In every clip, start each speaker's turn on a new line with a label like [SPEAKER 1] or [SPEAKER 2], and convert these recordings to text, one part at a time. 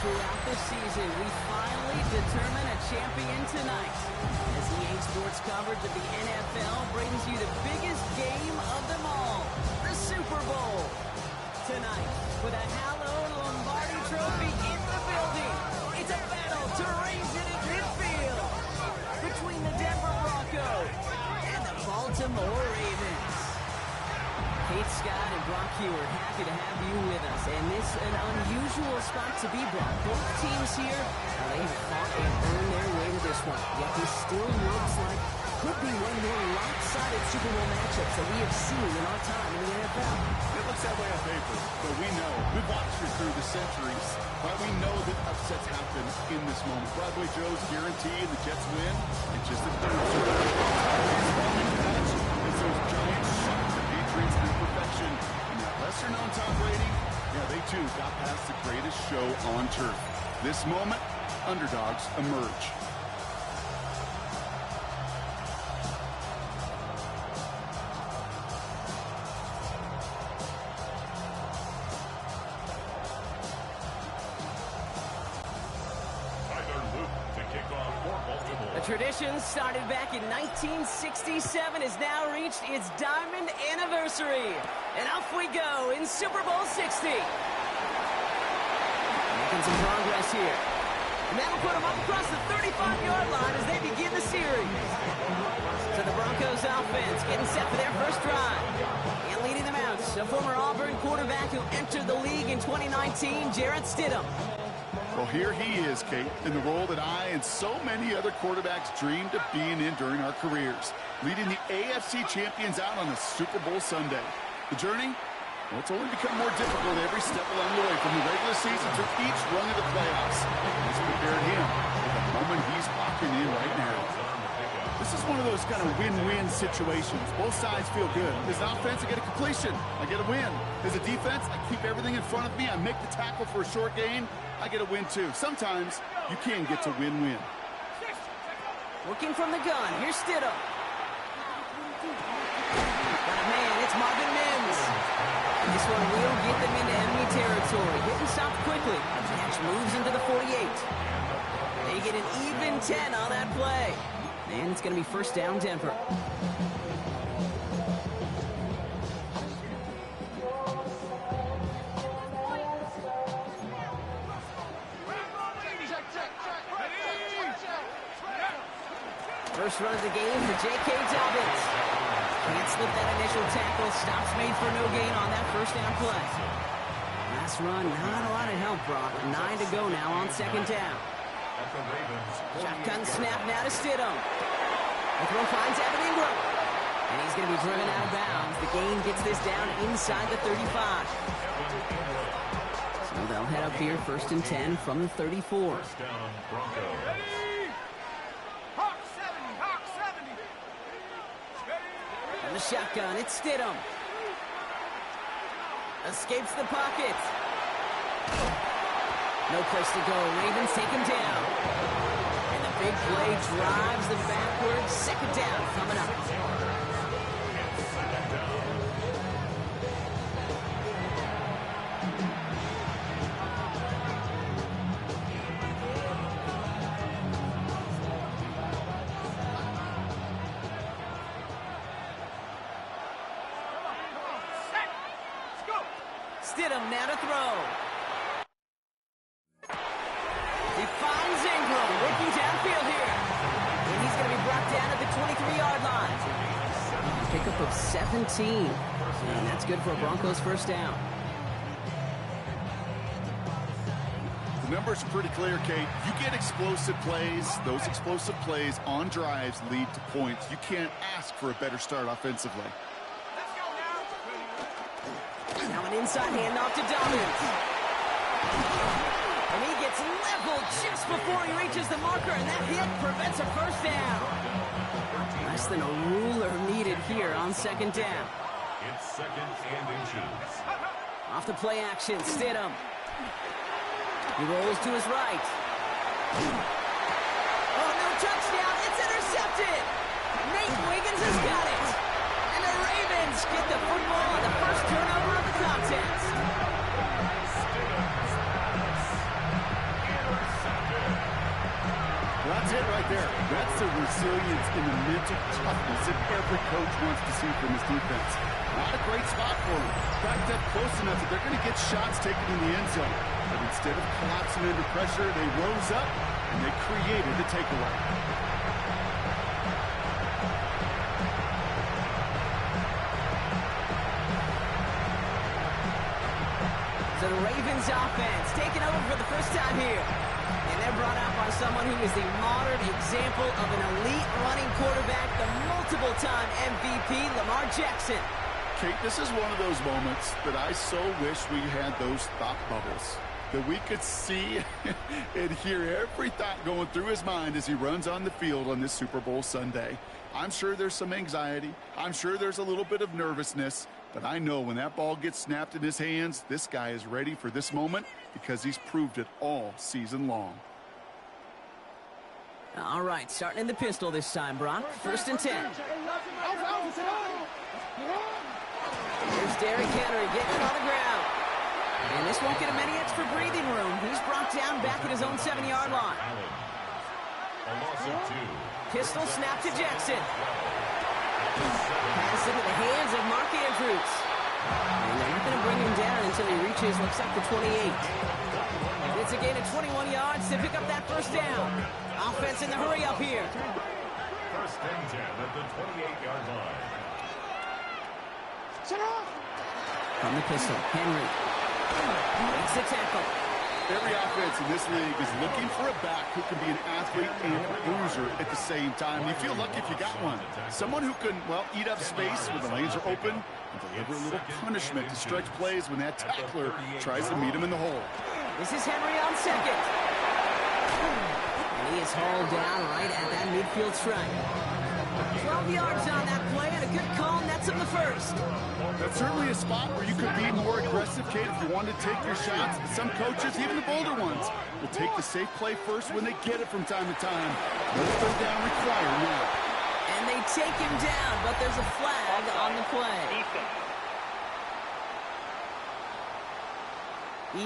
[SPEAKER 1] throughout the season, we finally determine a champion tonight. As EA Sports coverage of the NFL brings you the biggest game of them all, the Super Bowl. Tonight, with a hallowed Lombardi trophy in the building, it's a battle to raise it in midfield between the Denver Broncos and the Baltimore Ravens. Kate Scott and Brock Hewitt, happy to have you with us. And this is an unusual spot to be, Brock. Both teams here, they have fought and earned their way to this one. Yet this still looks like could be one of the more lopsided Super Bowl matchups that we have seen in our time in the NFL.
[SPEAKER 2] It looks that way on paper, but we know. We've watched it through the centuries, but we know that upsets happen in this moment. Broadway Joe's guarantee and the Jets win. It's just a third Super Bowl. It's those Giants shock the Patriots in perfection. And that lesser-known Tom Brady, yeah, they too got past the greatest show on turf. This moment, underdogs emerge.
[SPEAKER 1] Tradition started back in 1967 has now reached its diamond anniversary. And off we go in Super Bowl 60. Making some progress here. And that'll put them up across the 35-yard line as they begin the series. So the Broncos offense getting set for their first drive. And leading them out, a former Auburn quarterback who entered the league in 2019, Jarrett Stidham.
[SPEAKER 2] Well, here he is, Kate, in the role that I and so many other quarterbacks dreamed of being in during our careers, leading the AFC champions out on a Super Bowl Sunday. The journey? Well, it's only become more difficult every step along the way, from the regular season to each run of the playoffs. This prepared him for the moment he's walking in right now. This is one of those kind of win-win situations. Both sides feel good. As an offense, I get a completion. I get a win. As a defense, I keep everything in front of me. I make the tackle for a short gain. I get a win, too. Sometimes, you can get to win-win.
[SPEAKER 1] Working from the gun. Here's Stidham. Got a man. It's Marvin Mims. This one will get them into enemy territory. Getting stopped quickly. Catch moves into the 48. They get an even 10 on that play. And it's going to be first down, Denver. First run of the game for J.K. Dobbins. Can't slip that initial tackle. Stops made for no gain on that first down play. Last run, not a lot of help, Brock. 9 to go now on second down. Shotgun snap now to Stidham. The throw finds Evan Ingram. And he's going to be driven out of bounds. The gain gets this down inside the 35. So they'll head up here first and 10 from the 34.
[SPEAKER 3] First down, Broncos.
[SPEAKER 1] On the shotgun, it's Stidham. Escapes the pocket. No place to go. Ravens take him down. And the big play drives them backwards. Second down coming up. Stidham now to throw. He finds Ingram working downfield here. And he's going to be brought down at the 23-yard line. Pickup of 17. And that's good for a Broncos first down.
[SPEAKER 2] The numbers are pretty clear, Kate. You get explosive plays. Those explosive plays on drives lead to points. You can't ask for a better start offensively.
[SPEAKER 1] Now an inside handoff to Dobbins. And he gets leveled just before he reaches the marker, and that hit prevents a first down. Less than a ruler needed here on second down.
[SPEAKER 3] It's second and inches.
[SPEAKER 1] Off the play action, Stidham. He rolls to his right. Oh, no touchdown. It's intercepted. Nate Wiggins has got it. And the Ravens get the football on the first turnover of the contest.
[SPEAKER 2] resilience and the mental toughness that every coach wants to see from his defense. Not a great spot for him. Backed up close enough that they're going to get shots taken in the end zone. But instead of collapsing under pressure, they rose up and they created the takeaway.
[SPEAKER 1] So the Ravens offense taking over for the first time here. And they're brought out by someone who is the modern example of an elite running quarterback, the multiple-time MVP, Lamar Jackson.
[SPEAKER 2] Kate, this is one of those moments that I so wish we had those thought bubbles, that we could see and hear every thought going through his mind as he runs on the field on this Super Bowl Sunday. I'm sure there's some anxiety. I'm sure there's a little bit of nervousness. But I know when that ball gets snapped in his hands, this guy is ready for this moment because he's proved it all season long.
[SPEAKER 1] All right, starting in the pistol this time, Brock. 1st and 10. Here's Derrick Henry getting it on the ground. And this won't get him any extra breathing room. He's brought down back at his own 7-yard line.
[SPEAKER 3] A loss of 2.
[SPEAKER 1] Pistol snap to Jackson. Pass into the hands of Mark Andrews. And they're not going to bring him down until he reaches, looks like the 28. It's a gain of 21 yards to pick up that first down. Offense in the hurry up here.
[SPEAKER 3] 1st and 10 at the 28-yard line.
[SPEAKER 1] From the pistol, Henry makes the tackle.
[SPEAKER 2] Every offense in this league is looking for a back who can be an athlete and a bruiser at the same time. You feel lucky if you got one. Someone who can, well, eat up space when the lanes are open and deliver a little punishment to stretch plays when that tackler tries to meet him in the hole.
[SPEAKER 1] This is Henry on 2nd. And he is hauled down right at that midfield stripe. 12 yards on that play and a good call, nets him the 1st.
[SPEAKER 2] That's certainly a spot where you could be more aggressive, Kate, if you wanted to take your shots. But some coaches, even the bolder ones, will take the safe play first when they get it from time to time. No third down required now.
[SPEAKER 1] And they take him down, but there's a flag on the play.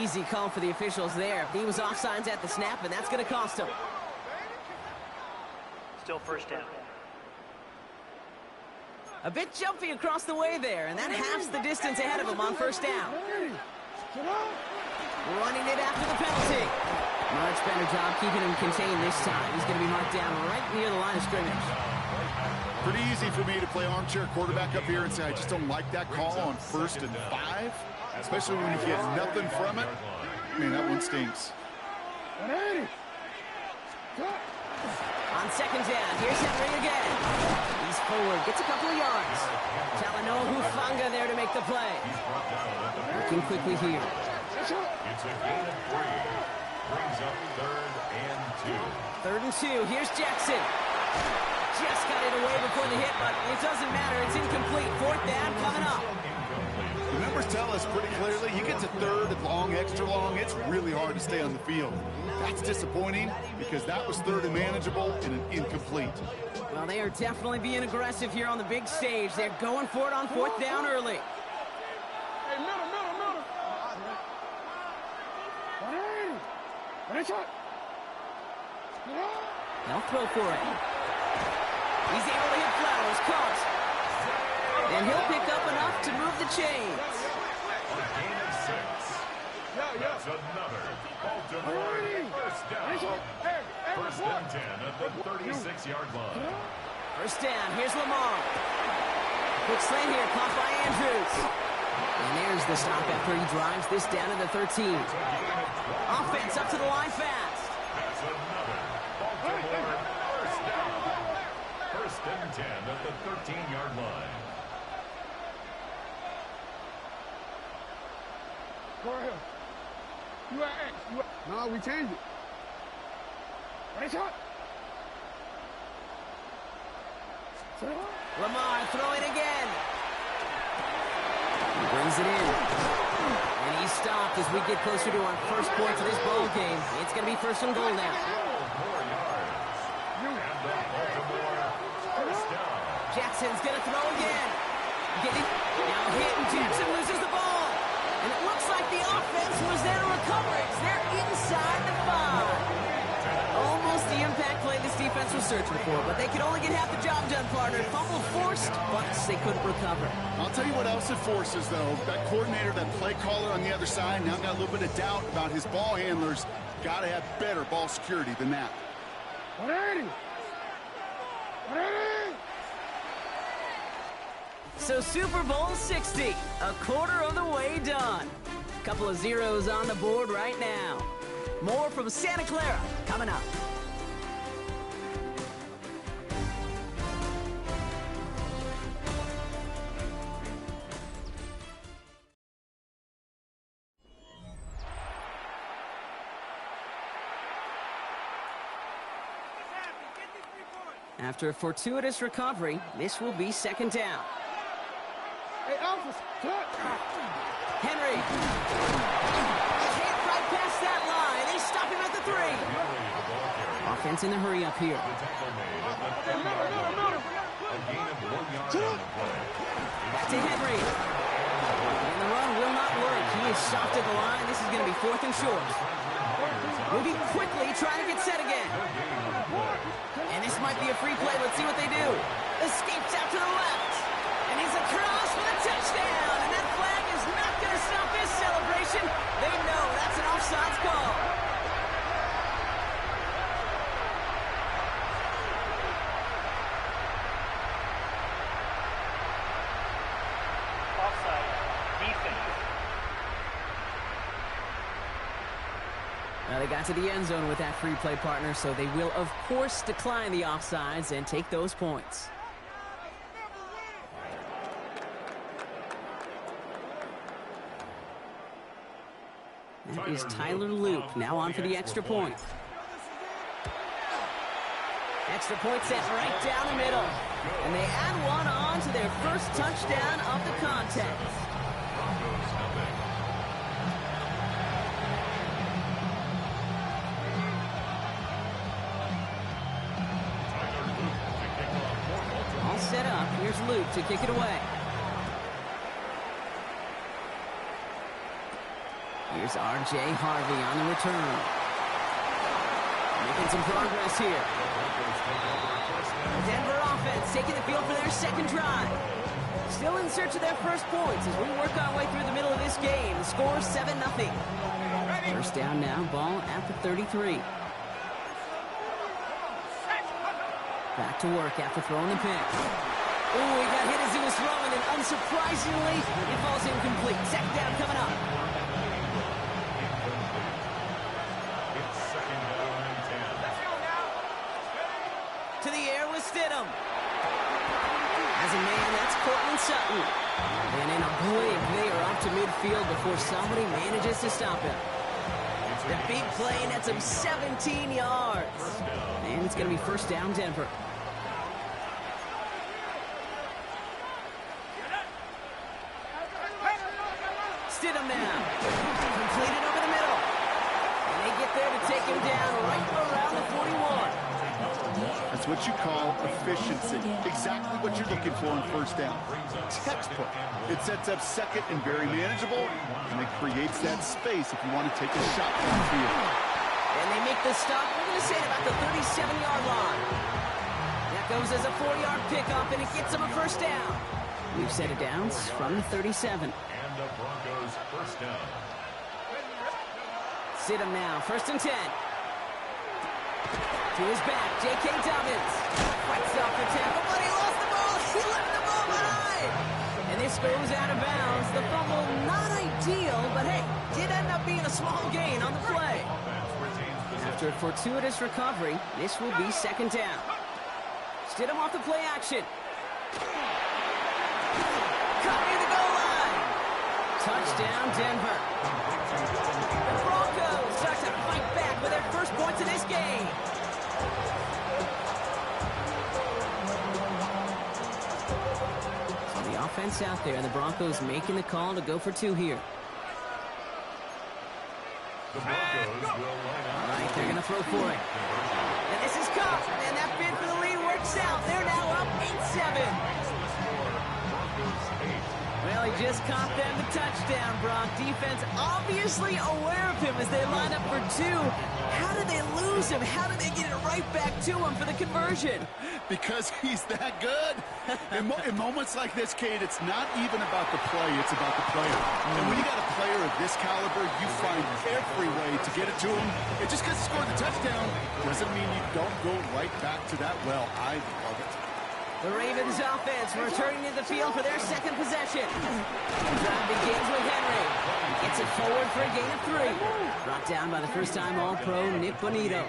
[SPEAKER 1] Easy call for the officials there. He was offsides at the snap, and that's going to cost him.
[SPEAKER 4] Still 1st down.
[SPEAKER 1] A bit jumpy across the way there, and that halves the distance ahead of him on 1st down. Running it after the penalty. Much better job keeping him contained this time. He's going to be marked down right near the line of scrimmage.
[SPEAKER 2] Pretty easy for me to play armchair quarterback up here and say I just don't like that call on 1st and 5, especially when you get nothing from it. Man, that one stinks.
[SPEAKER 1] On 2nd down, here's Henry again. He's forward, gets a couple of yards. Talanoa Hufanga there to make the play. Working quickly here.
[SPEAKER 3] It's a gain of 3. Brings up 3rd and 2.
[SPEAKER 1] 3rd and 2, here's Jackson. Just got it away before the hit, but it doesn't matter. It's incomplete. 4th down coming up.
[SPEAKER 2] The numbers tell us pretty clearly, you get to 3rd and long, extra long, it's really hard to stay on the field. That's disappointing because that was 3rd and manageable and an incomplete.
[SPEAKER 1] Well, they are definitely being aggressive here on the big stage. They're going for it on 4th down early.
[SPEAKER 5] Hey, middle.
[SPEAKER 1] They'll throw for it. He's able to hit Flowers, caught. And he'll pick up enough to move the chains.
[SPEAKER 3] A gain of 6. That's another Baltimore 1st down. 1st and 10 at the 36-yard line.
[SPEAKER 1] 1st down, here's Lamar. Quick slant here, caught by Andrews. And there's the stop after he drives this down to the 13. Offense up to the line fast.
[SPEAKER 3] That's another Baltimore 1st down. 1st and 10 at the 13-yard line.
[SPEAKER 5] Go ahead. You are X. No, we changed it. Right shot.
[SPEAKER 1] Lamar throwing again. He brings it in. And he's stopped as we get closer to our first points of this ball game. It's going to be 1st and goal now.
[SPEAKER 3] 12 more yards. And the Baltimore 1st down.
[SPEAKER 1] Jackson's going to throw again. Now hit, and Jackson loses the ball. And it looks like the offense was there to recover it. They're inside the 5. Almost the impact play this defense was searching for, but they could only get half the job done, partner. Fumble forced, but they couldn't recover.
[SPEAKER 2] I'll tell you what else it forces, though. That coordinator, that play caller on the other side, now got a little bit of doubt about his ball handlers. Got to have better ball security than that.
[SPEAKER 5] 180. 180.
[SPEAKER 1] So Super Bowl 60, a quarter of the way done. Couple of zeros on the board right now. More from Santa Clara coming up. After a fortuitous recovery, this will be second down.
[SPEAKER 5] Hey, Alphas, touch.
[SPEAKER 1] Henry. Can't right past that line. They stop him at the 3. Offense in the hurry up here. Back to Henry. And the run will not work. He is soft at the line. This is going to be 4th and short. Moving quickly, trying to get set again. And this might be a free play. Let's see what they do. Escapes out to the left. And he's across for the touchdown. And that flag is not going to stop this celebration. They know that's an offsides call.
[SPEAKER 4] Offside. Defense.
[SPEAKER 1] Well, they got to the end zone with that free play, partner, so they will, of course, decline the offsides and take those points. That is Tyler Luke, now on for the extra point. Extra point set right down the middle. And they add one on to their first touchdown of the contest. All set up. Here's Luke to kick it away. Here's R.J. Harvey on the return. Making some progress here. Denver offense taking the field for their second drive. Still in search of their first points as we work our way through the middle of this game. The score 7-0. First down now, ball at the 33. Back to work after throwing the pick. Oh, he got hit as he was throwing, and unsurprisingly, it falls incomplete. Second down coming up. To the air with Stidham. As a man, that's Cortland Sutton. And in a blink, they are off to midfield before somebody manages to stop him. The big play nets him 17 yards. And it's going to be first down, Denver. Stidham now. Completed over the middle. And they get there to take him down right around the 41.
[SPEAKER 2] That's what you call efficiency. Exactly what you're looking for on first down. Textbook. It sets up second and very manageable, and it creates that space if you want to take a shot downfield.
[SPEAKER 1] And they make the stop, we're going to say, about the 37-yard line. That goes as a 4-yard pickup, and it gets them a first down. We've set it down from the 37.
[SPEAKER 3] And the Broncos first down.
[SPEAKER 1] Stidham now, 1st and 10. To his back, J.K. Dobbins. Fights off the tackle, but he lost the ball. He left the ball behind. And this goes out of bounds. The fumble, not ideal, but hey, did end up being a small gain on the play. After a fortuitous recovery, this will be second down. Stidham off the play action. Cut near the goal line. Touchdown, Denver. The Broncos start to fight back with their first points in this game. So the offense out there, and the Broncos making the call to go for 2 here.
[SPEAKER 3] The Broncos will line up.
[SPEAKER 1] All right, they're going to throw for it. And this is caught, and that bid for the lead works out. They're now up 8-7. Well, he just caught them the touchdown, Brock. Defense obviously aware of him as they line up for two. How did they lose him? How did they get it right back to him for the conversion?
[SPEAKER 2] Because he's that good. In moments like this, Kate, it's not even about the play, it's about the player. And when you got a player of this caliber, you find every way to get it to him. And just because he scored the touchdown doesn't mean you don't go right back to that well. I love it.
[SPEAKER 1] The Ravens offense returning to the field for their second possession. The drive begins with Henry. Gets it forward for a gain of 3. Brought down by the first-time All-Pro Nick Bonito.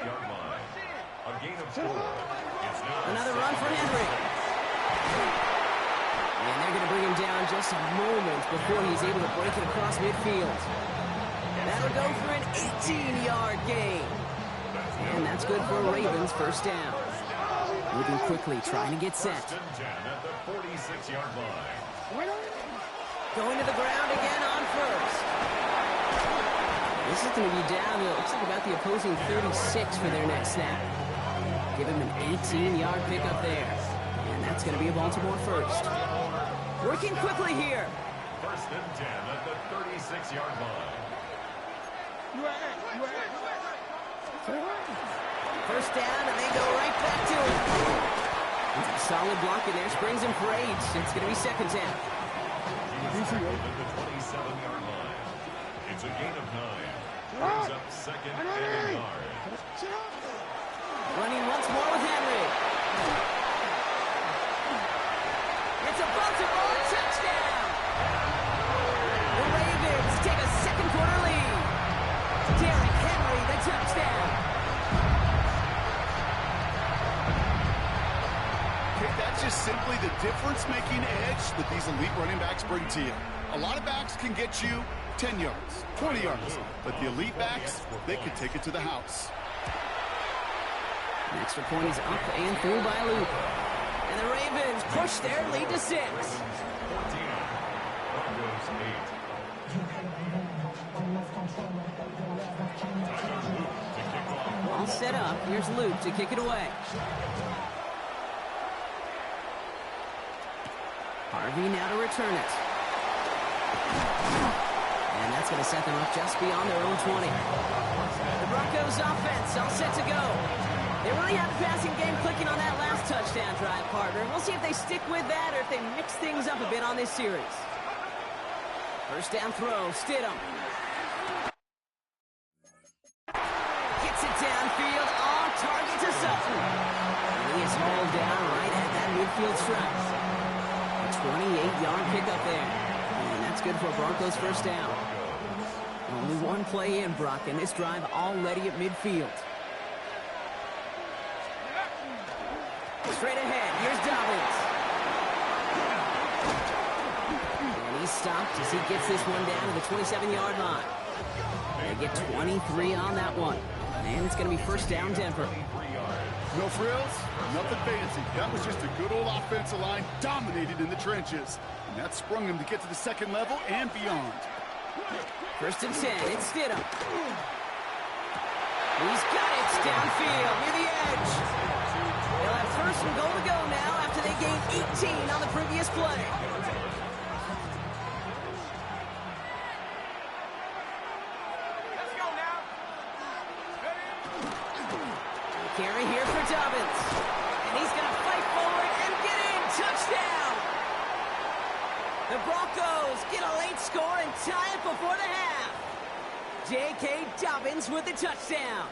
[SPEAKER 1] Another run for Henry. And they're going to bring him down just a moment before he's able to break it across midfield. That'll go for an 18-yard gain. And that's good for a Ravens first down. Moving quickly, trying to get set.
[SPEAKER 3] At the 46-yard line.
[SPEAKER 1] Going to the ground again on first. This is going to be down, it looks like about the opposing 36 for their next snap. Give him an 18-yard pickup there. And that's going to be a Baltimore first. Working quickly here.
[SPEAKER 3] First and 10 at the 36-yard line.
[SPEAKER 1] First down, and they go right back to it. It's a solid block in there. Springs him for 8. It's going to be second down.
[SPEAKER 3] At the 27-yard line. It's a gain of 9. Brings up second and a yard.
[SPEAKER 1] Running once more with Henry. It's a Baltimore touchdown. The Ravens take a second quarter lead. Derrick Henry, the touchdown.
[SPEAKER 2] That's just simply the difference-making edge that these elite running backs bring to you. A lot of backs can get you 10 yards, 20 yards, but the elite backs, they can take it to the house.
[SPEAKER 1] The extra point is up and through by Luke. And the Ravens push their lead to 6.
[SPEAKER 3] 14. Broncos 8.
[SPEAKER 1] All set up. Here's Luke to kick it away. Harvey now to return it. And that's going to set them up just beyond their own 20. The Broncos offense all set to go. They really have the passing game clicking on that last touchdown drive, partner. We'll see if they stick with that or if they mix things up a bit on this series. First down throw, Stidham. Gets it downfield, on target to Sutton. And he is hauled down right at that midfield stripe. A 28-yard pickup there. And that's good for Broncos first down. Only one play in, Brock, and this drive already at midfield. Straight ahead, here's Dobbins. And he's stopped as he gets this one down to the 27-yard line. They get 23 on that one. And it's going to be first down Denver.
[SPEAKER 2] No frills, nothing fancy. That was just a good old offensive line dominated in the trenches. And that sprung them to get to the second level and beyond.
[SPEAKER 1] First and 10, it's Stidham. He's got it downfield near the edge. They'll have first and goal to go now after they gained 18 on the previous play.
[SPEAKER 5] Let's go now.
[SPEAKER 1] Carry here for Dobbins. And he's going to fight forward and get in. Touchdown! The Broncos get a late score and tie it before the half. J.K. Dobbins with the touchdown.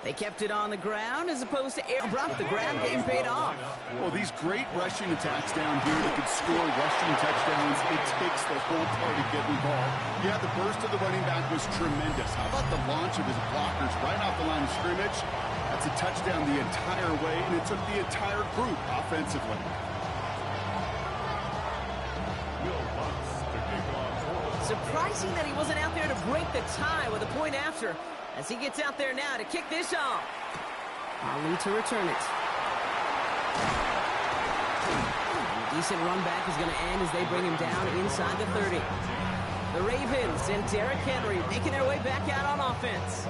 [SPEAKER 1] They kept it on the ground as opposed to air. Brock, the ground game paid off.
[SPEAKER 2] Well, these great rushing attacks down here that can score rushing touchdowns, it takes the whole party to get involved. Yeah, the burst of the running back was tremendous. How about the launch of his blockers right off the line of scrimmage? That's a touchdown the entire way, and it took the entire group offensively.
[SPEAKER 1] Surprising that he wasn't out there to break the tie with a point after, as he gets out there now to kick this off. Ali to return it. A decent run back is going to end as they bring him down inside the 30. The Ravens and Derrick Henry making their way back out on offense.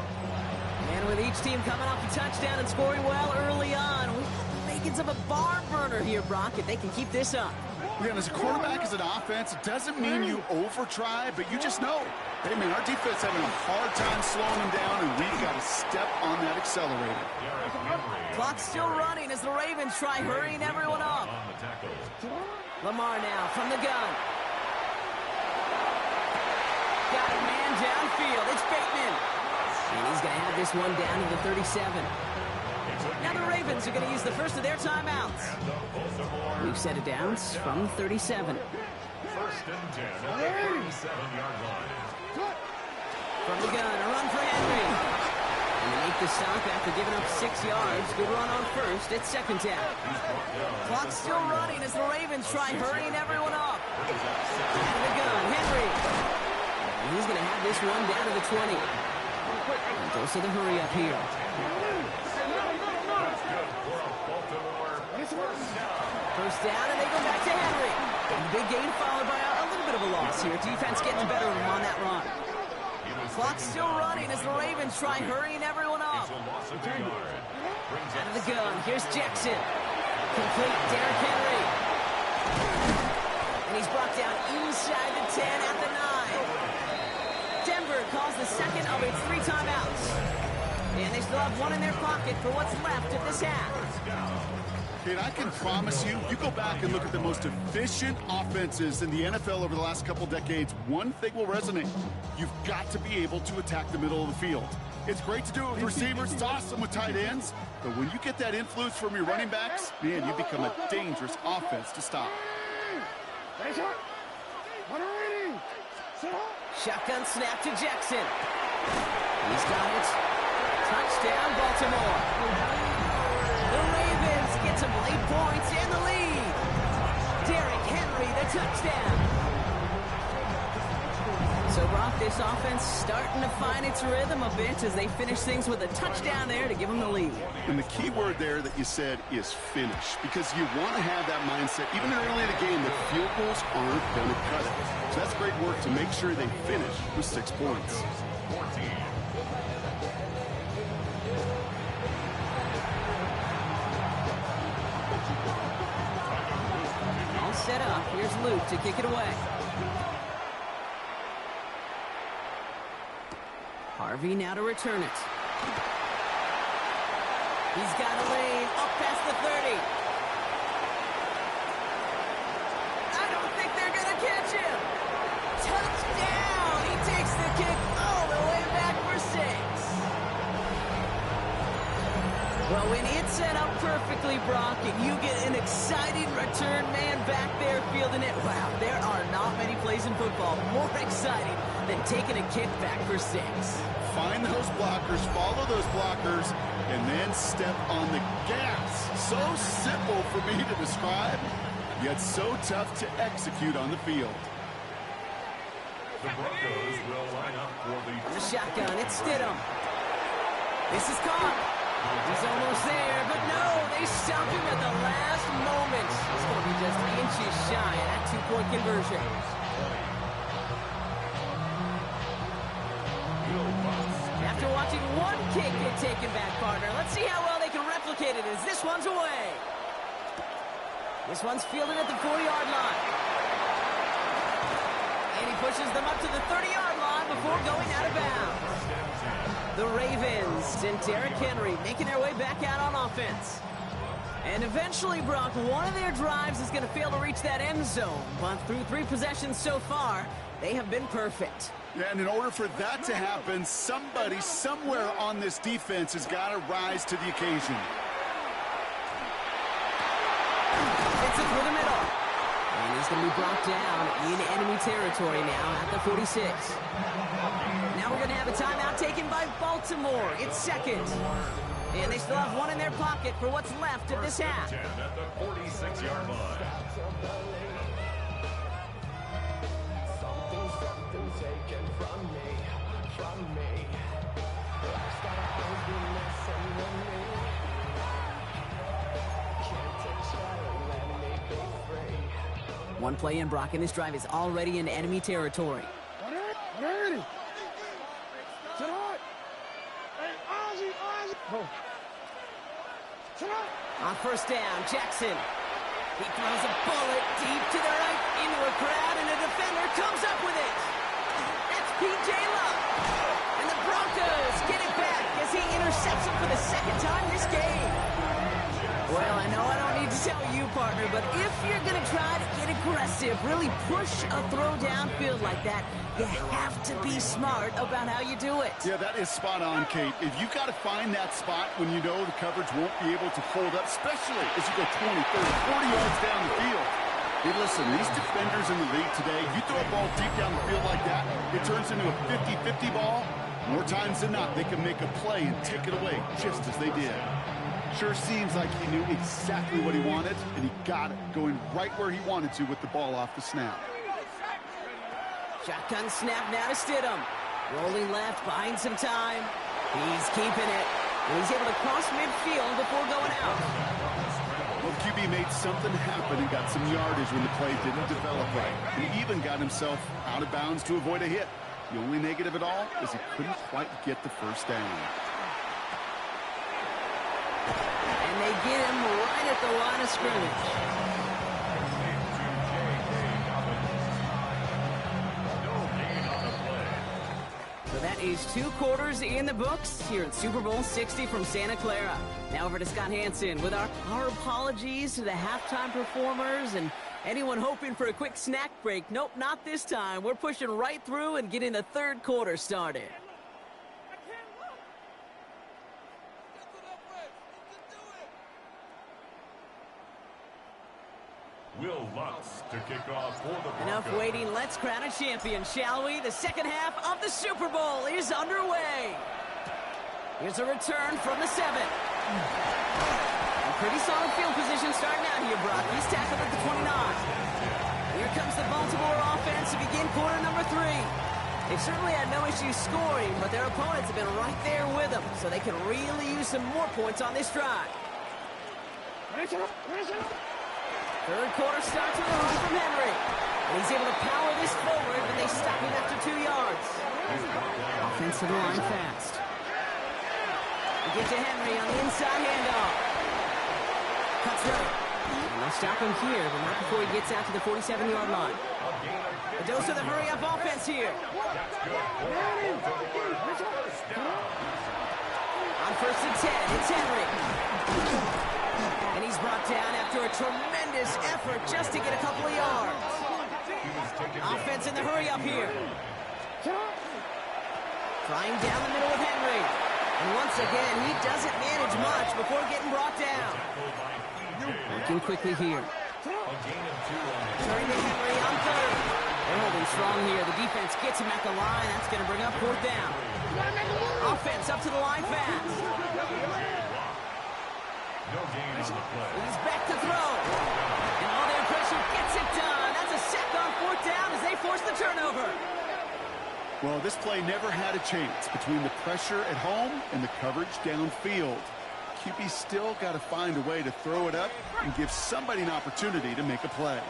[SPEAKER 1] And with each team coming off a touchdown and scoring well early on, we're making some a barn burner here, Brock, if they can keep this up.
[SPEAKER 2] Again, as a quarterback, as an offense, it doesn't mean you over-try, but you just know, hey, man, our defense having a hard time slowing them down, and we've got to step on that accelerator.
[SPEAKER 1] Clock's still running as the Ravens try hurrying everyone up. Lamar now from the gun. Got a man downfield. It's Bateman. And he's going to have this one down to the 37. Now the Ravens are going to use the first of their timeouts. We've set it down from 37.
[SPEAKER 3] First and 10 at the 37-yard line.
[SPEAKER 1] From the gun, a run for Henry. And they make the stop after giving up 6 yards. Good run on first. It's second down. Clock's still running as the Ravens try hurrying everyone up. Out of the gun, Henry. And he's going to have this one down to the 20. And goes to the hurry up here. First down, and they go back to Henry. And big gain followed by a little bit of a loss here. Defense getting the better of him on that run. Clock's still running as the Ravens try hurrying everyone up. Out of the gun, here's Jackson. Complete, Derrick Henry. And he's brought down inside the 10 at the 9. Denver calls the second of its 3 timeouts. And they still have one in their pocket for what's left of this half.
[SPEAKER 2] And I can promise you, you go back and look at the most efficient offenses in the NFL over the last couple decades, one thing will resonate. You've got to be able to attack the middle of the field. It's great to do it with receivers, toss them with tight ends, but when you get that influence from your running backs, man, you become a dangerous offense to stop.
[SPEAKER 1] Shotgun snap to Jackson. He's got it. Touchdown, Baltimore. The Ravens get some late points and the lead. Derrick Henry, the touchdown. So, Brock, this offense starting to find its rhythm a bit as they finish things with a touchdown there to give them the lead.
[SPEAKER 2] And the key word there that you said is finish, because you want to have that mindset, even early in the game, that field goals aren't going to cut it. So that's great work to make sure they finish with 6 points.
[SPEAKER 1] All set up. Here's Luke to kick it away. Harvey now to return it. He's got a lane up past the 30. I don't think they're going to catch him. Touchdown! He takes the kick all the way back for 6. Well, when it's set up perfectly, Brock, and you get an exciting return man back there fielding it, wow, there are not many plays in football more exciting than taking a kick back for 6.
[SPEAKER 2] Find those blockers, follow those blockers, and then step on the gas. So simple for me to describe, yet so tough to execute on the field.
[SPEAKER 3] The Broncos will line up for
[SPEAKER 1] the shotgun. It's Stidham. This is caught. He's almost there, but no, they stop him at the last moment. It's going to be just inches shy of that 2-point conversion. After watching one kick get taken back, partner, let's see how well they can replicate it as this one's away. This one's fielded at the 40-yard line. And he pushes them up to the 30-yard line before going out of bounds. The Ravens and Derrick Henry making their way back out on offense. And eventually, Brock, one of their drives is going to fail to reach that end zone. But through 3 possessions so far, they have been perfect.
[SPEAKER 2] Yeah, and in order for that to happen, somebody somewhere on this defense has got to rise to the occasion.
[SPEAKER 1] It's it through the middle. And he's going to be brought down in enemy territory now at the 46. Now we're going to have a timeout taken by Baltimore. It's second. And they still have one in their pocket for what's left of this half.
[SPEAKER 3] at the 46-yard line.
[SPEAKER 1] One play in, Brock, and this drive is already in enemy territory. On first down, Jackson. He throws a bullet deep to the right into a crowd, and a defender comes up with it. That's P.J. Love. And the Broncos get it back as he intercepts him for the second time this game. Well, I know I don't need to tell you, partner, but if you're going to try to get aggressive, really push a throw downfield like that, you have to be smart about how you do it.
[SPEAKER 2] Yeah, that is spot on, Kate. If you've got to find that spot when you know the coverage won't be able to hold up, especially as you go 20, 30, 40 yards down the field. Hey, listen, these defenders in the league today, you throw a ball deep down the field like that, it turns into a 50-50 ball. More times than not, they can make a play and take it away just as they did. Sure seems like he knew exactly what he wanted, and he got it, going right where he wanted to with the ball off the snap.
[SPEAKER 1] Shotgun snap now to Stidham. Rolling left, buying some time. He's keeping it. And he's able to cross midfield before going out.
[SPEAKER 2] Well, QB made something happen and got some yardage when the play didn't develop right. He even got himself out of bounds to avoid a hit. The only negative at all is he couldn't quite get the first down.
[SPEAKER 1] And they get him right at the line of scrimmage. So that is 2 quarters in the books here at Super Bowl 60 from Santa Clara. Now over to Scott Hansen with our apologies to the halftime performers and anyone hoping for a quick snack break. Nope, not this time. We're pushing right through and getting the 3rd quarter started.
[SPEAKER 3] Will Lutz to kick off for the Broncos.
[SPEAKER 1] Enough waiting. Let's crown a champion, shall we? The second half of the Super Bowl is underway. Here's a return from the 7. A pretty solid field position starting out here, Brock. He's tackled at the 29. Here comes the Baltimore offense to begin quarter number 3. They've certainly had no issue scoring, but their opponents have been right there with them, so they can really use some more points on this drive. 3rd quarter starts with a run from Henry. And he's able to power this forward, but they stop him after 2 yards. Offense to the line fast. They get to Henry on the inside handoff. Cuts right. And they'll stop him here, but not before he gets out to the 47-yard line. A dose of the hurry-up offense here. On 1st and 10, it's Henry. And he's brought down after a tremendous effort just to get a couple of yards. Offense in the hurry-up here. Trying down the middle with Henry. And once again, he doesn't manage much before getting brought down. Working quickly here. Turning to Henry on 3rd. They're holding strong here. The defense gets him at the line. That's going to bring up 4th down. Offense up to the line fast.
[SPEAKER 3] No gain on the play.
[SPEAKER 1] He's back to throw. And all their pressure gets it done. That's a sack on 4th down as they force the turnover.
[SPEAKER 2] Well, this play never had a chance between the pressure at home and the coverage downfield. QB still got to find a way to throw it up and give somebody an opportunity to make a play.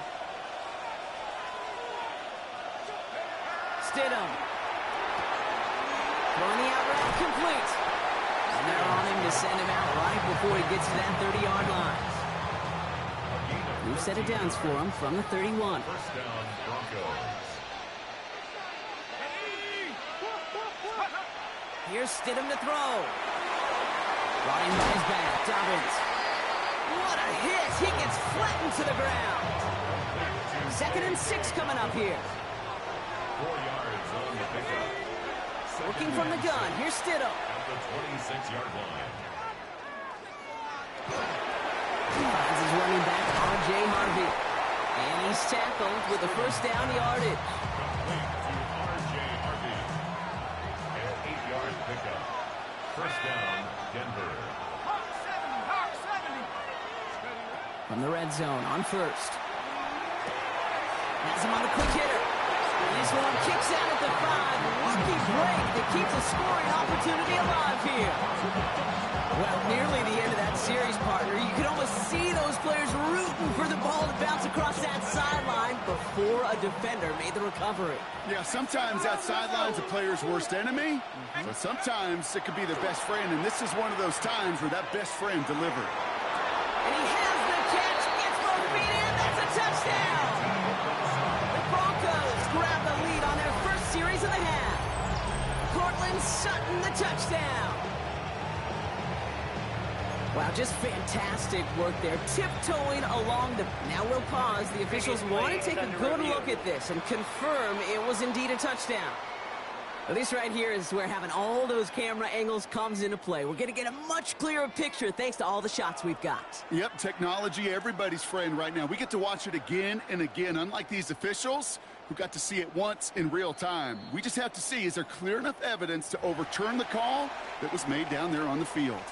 [SPEAKER 1] Stidham. Throwing the out route complete. And they're on him to send him out right before he gets to that 30-yard line. New set of downs for him from the 31.
[SPEAKER 3] 1st down, Broncos.
[SPEAKER 1] Here's Stidham to throw. Brought in by his back, Dobbins. What a hit! He gets flattened to the ground. 2nd and 6 coming up here.
[SPEAKER 3] 4 yards on the pickup.
[SPEAKER 1] Working from the gun. Here's Stidham.
[SPEAKER 3] At the 26-yard line.
[SPEAKER 1] Finds his running back, R.J. Harvey. And he's tackled with a 1st down yardage.
[SPEAKER 3] Complete to R.J. Harvey. And 8-yard pickup. 1st down, Denver.
[SPEAKER 1] From the red zone on 1st. Has him on the quick hitter. This one kicks out at the 5. Lucky break that keeps a scoring opportunity alive here. Well, nearly the end of that series, partner. You could almost see those players rooting for the ball to bounce across that sideline before a defender made the recovery.
[SPEAKER 2] Yeah, sometimes that sideline's a player's worst enemy, but sometimes it could be their best friend, and this is one of those times where that best friend delivered.
[SPEAKER 1] And he has the catch, gets both feet in. And Sutton, the touchdown. Wow, just fantastic work there, tiptoeing along the... Now we'll pause. The officials want to take a good look at this and confirm it was indeed a touchdown. Well, this right here is where having all those camera angles comes into play. We're going to get a much clearer picture thanks to all the shots we've got.
[SPEAKER 2] Yep, technology, everybody's friend right now. We get to watch it again and again, unlike these officials who got to see it once in real time. We just have to see, is there clear enough evidence to overturn the call that was made down there on the field?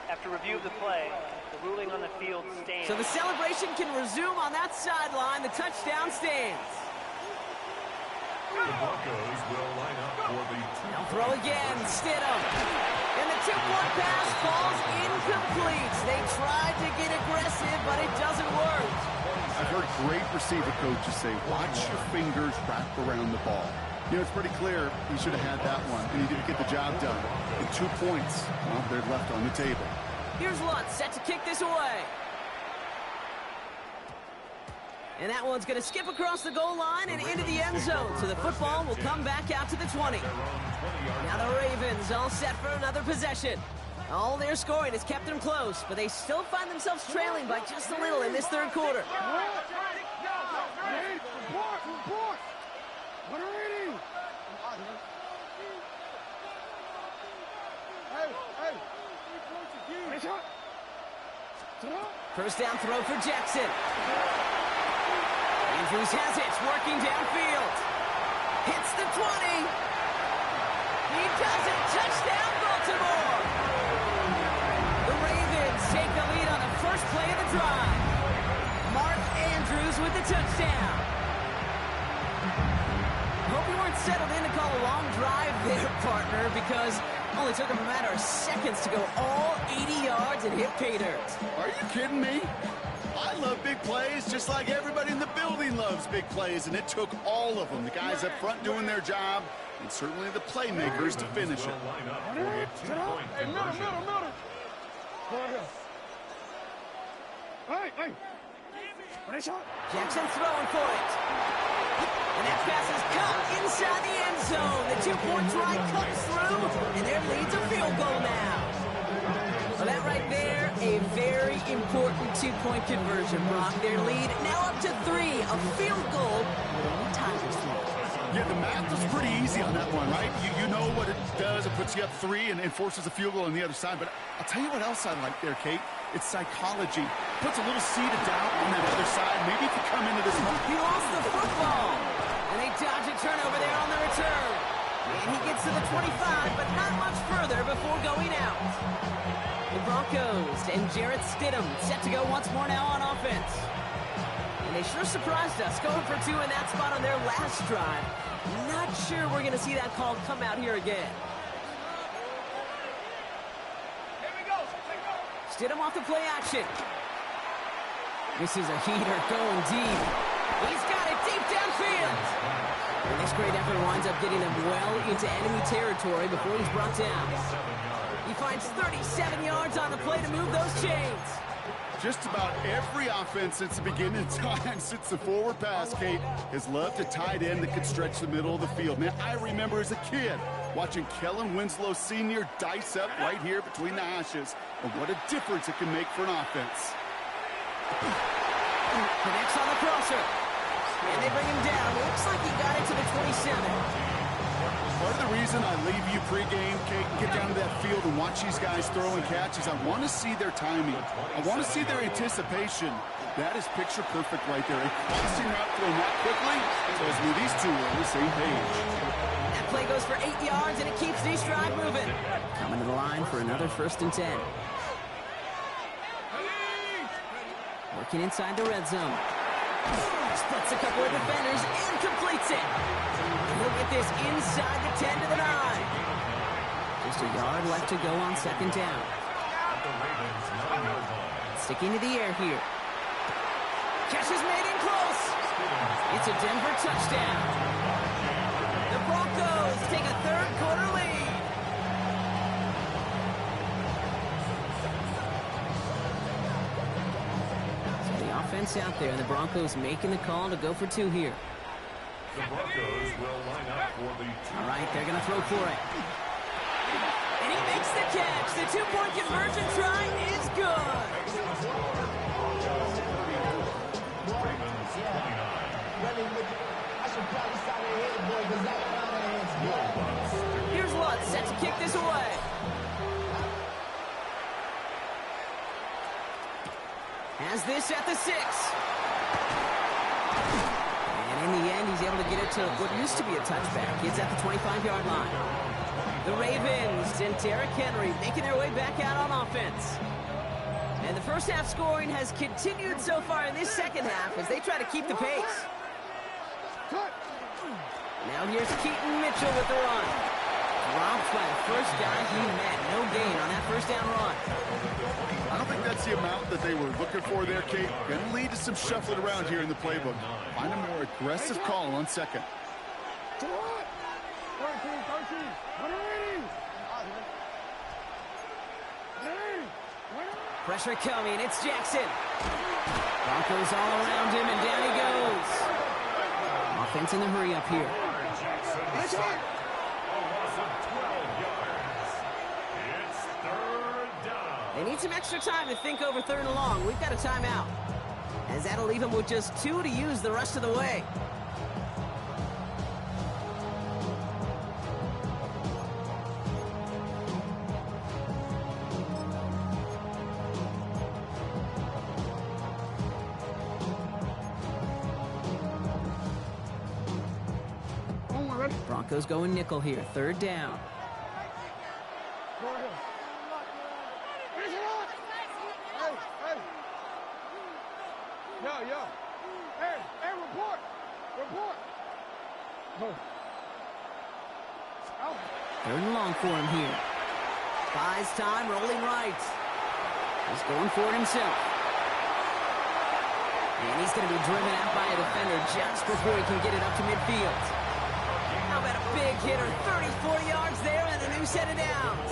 [SPEAKER 4] After review of the play, the ruling on the field stands.
[SPEAKER 1] So the celebration can resume on that sideline. The touchdown stands.
[SPEAKER 3] The Broncos will line up for the
[SPEAKER 1] Now throw again, Stidham. And the two-point pass falls incomplete. They tried to get aggressive, but it doesn't work.
[SPEAKER 2] I've heard great receiver coaches say, watch your fingers wrap around the ball. You know, it's pretty clear he should have had that one, and he didn't get the job done. And 2 points, well, they're left on the table.
[SPEAKER 1] Here's Lutz, set to kick this away. And that one's going to skip across the goal line and into the end zone. So the football will come back out to the 20. Now the Ravens all set for another possession. All their scoring has kept them close, but they still find themselves trailing by just a little in this third quarter. First down throw for Jackson. Andrews has it, working downfield. Hits the 20. He does it. Touchdown, Baltimore. The Ravens take the lead on the first play of the drive. Mark Andrews with the touchdown. Hope you weren't settled in to call a long drive there, partner, because it only took him a matter of seconds to go all 80 yards and hit pay dirt.
[SPEAKER 2] Are you kidding me? I love big plays just like everybody in the building loves big plays, and it took all of them. The guys up front doing their job, and certainly the playmakers to finish it.
[SPEAKER 1] Jackson throwing for it. And that pass is caught inside the end zone. The two-point try comes through, and their lead's a field goal now. Well, that right there, a very important two-point conversion, Brock. Their lead now up to 3, a field goal with only Tigers left.
[SPEAKER 2] Yeah, the math was pretty easy on that one, right? You know what it does. It puts you up 3 and forces a field goal on the other side. But I'll tell you what else I like there, Kate. It's psychology. Puts a little seed of doubt on that other side. Maybe if you come into this one.
[SPEAKER 1] He lost the football. And they dodge a turnover there on the return. And he gets to the 25, but not much further before going out. The Broncos and Jarrett Stidham set to go once more now on offense. And they sure surprised us, going for 2 in that spot on their last drive. Not sure we're going to see that call come out here again. Stidham off the play action. This is a heater going deep. He's got it deep downfield. And this great effort winds up getting him well into enemy territory before he's brought down. He finds 37 yards on the play to move those chains.
[SPEAKER 2] Just about every offense since the beginning of time, since the forward pass, Kate, has loved a tight end that could stretch the middle of the field. Man, I remember as a kid watching Kellen Winslow Sr. dice up right here between the hashes. And what a difference it can make for an offense.
[SPEAKER 1] Connects on the crosser. And they bring him down. Looks like he got it to the 27.
[SPEAKER 2] Part of the reason I leave you pregame, Kate, and get down to that field and watch these guys throw and catch is I want to see their timing. I want to see their anticipation. That is picture perfect right there. A crossing route thrown that quickly tells me these two are on the same page.
[SPEAKER 1] That play goes for 8 yards, and it keeps these drive moving. Coming to the line for another 1st and 10. Working inside the red zone. Splits a couple of defenders and completes it. And he'll get this inside the 10 to the 9. Just a yard left to go on 2nd down. Sticking to the air here. Catch is made in close. It's a Denver touchdown. The Broncos take a 3rd quarter lead. So the offense out there, and the Broncos making the call to go for 2 here.
[SPEAKER 3] The Broncos will line up for the
[SPEAKER 1] All right, they're going to throw for it. And he makes the catch. The two-point conversion try is good.
[SPEAKER 3] Ravens 29.
[SPEAKER 1] Here's Lutz, set to kick this away. Has this at the 6. And in the end, he's able to get it to what used to be a touchback. It's at the 25-yard line. The Ravens and Derrick Henry making their way back out on offense. And the first half scoring has continued so far in this second half as they try to keep the pace. Now here's Keaton Mitchell with the run. Dropped by the first guy he met. No gain on that first down run.
[SPEAKER 2] I don't think that's the amount that they were looking for there, Kate. Going to lead to some shuffling around here in the playbook. Find a more aggressive call on second.
[SPEAKER 5] 13, 13.
[SPEAKER 1] Pressure coming. It's Jackson. Broncos all around him, and down he goes. Offense in the hurry up here.
[SPEAKER 3] Jackson a loss of 12 yards. It's third down.
[SPEAKER 1] They need some extra time to think over third and long. We've got a timeout, as that'll leave him with just 2 to use the rest of the way. Broncos going nickel here, third down.
[SPEAKER 5] Go ahead. Hey. Yo. Hey, report. Go. Out.
[SPEAKER 1] Third and long for him here. Buys time, rolling right. He's going for it himself. And he's going to be driven out by a defender just before he can get it up to midfield. How about a big hitter, 34 yards there and a new set of downs.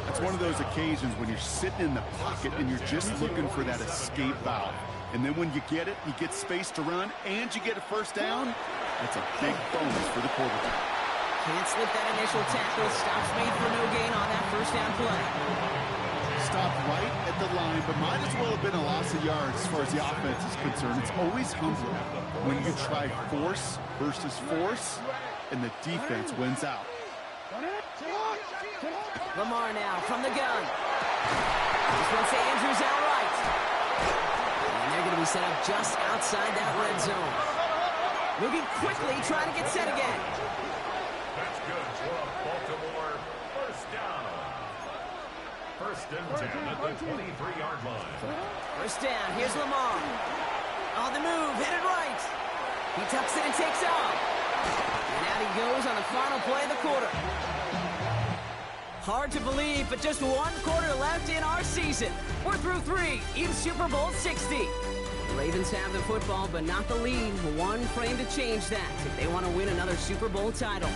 [SPEAKER 2] That's one of those occasions when you're sitting in the pocket and you're just looking for that escape valve. And then when you get it, you get space to run, and you get a first down. That's a big bonus for the quarterback.
[SPEAKER 1] Can't slip that initial tackle. Stops made for no gain on that first down play.
[SPEAKER 2] Stopped right at the line, but might as well have been a loss of yards as far as the offense is concerned. It's always humbling when you try force versus force, and the defense wins out.
[SPEAKER 1] Lamar now from the gun. This one to Andrews outright. And they're going to be set up just outside that red zone. Moving quickly, trying to get set again.
[SPEAKER 3] That's good for a Baltimore first down. First and 10 at the 23-yard line.
[SPEAKER 1] First down, here's Lamar. On the move, headed right. He tucks it and takes off. And out he goes on the final play of the quarter. Hard to believe, but just one quarter left in our season. We're through 3 in Super Bowl 60. The Ravens have the football, but not the lead. One frame to change that if they want to win another Super Bowl title.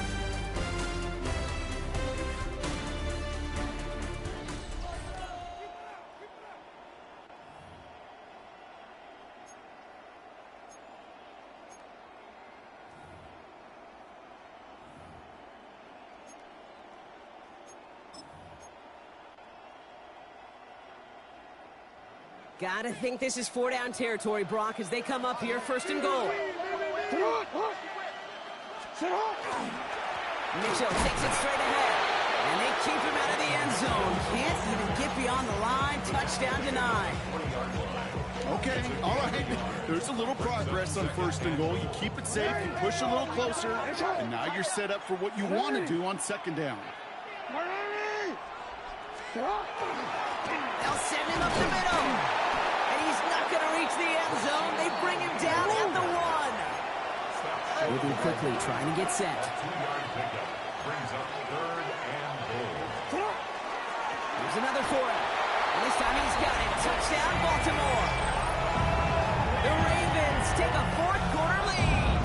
[SPEAKER 1] Gotta think this is 4-down territory, Brock, as they come up here, first and goal. Mitchell takes it straight ahead, and they keep him out of the end zone. Can't even get beyond the line. Touchdown denied.
[SPEAKER 2] Okay, all right. There's a little progress on first and goal. You keep it safe, you push a little closer, and now you're set up for what you want to do on second down.
[SPEAKER 1] They'll send him up the middle. And he's not going to reach the end zone. They bring him down at the 1. Moving quickly, trying to get set.
[SPEAKER 3] 2-yard pickup brings up third and goal.
[SPEAKER 1] Here's another for him. And this time he's got it. Touchdown, Baltimore. The Ravens take a fourth-quarter lead.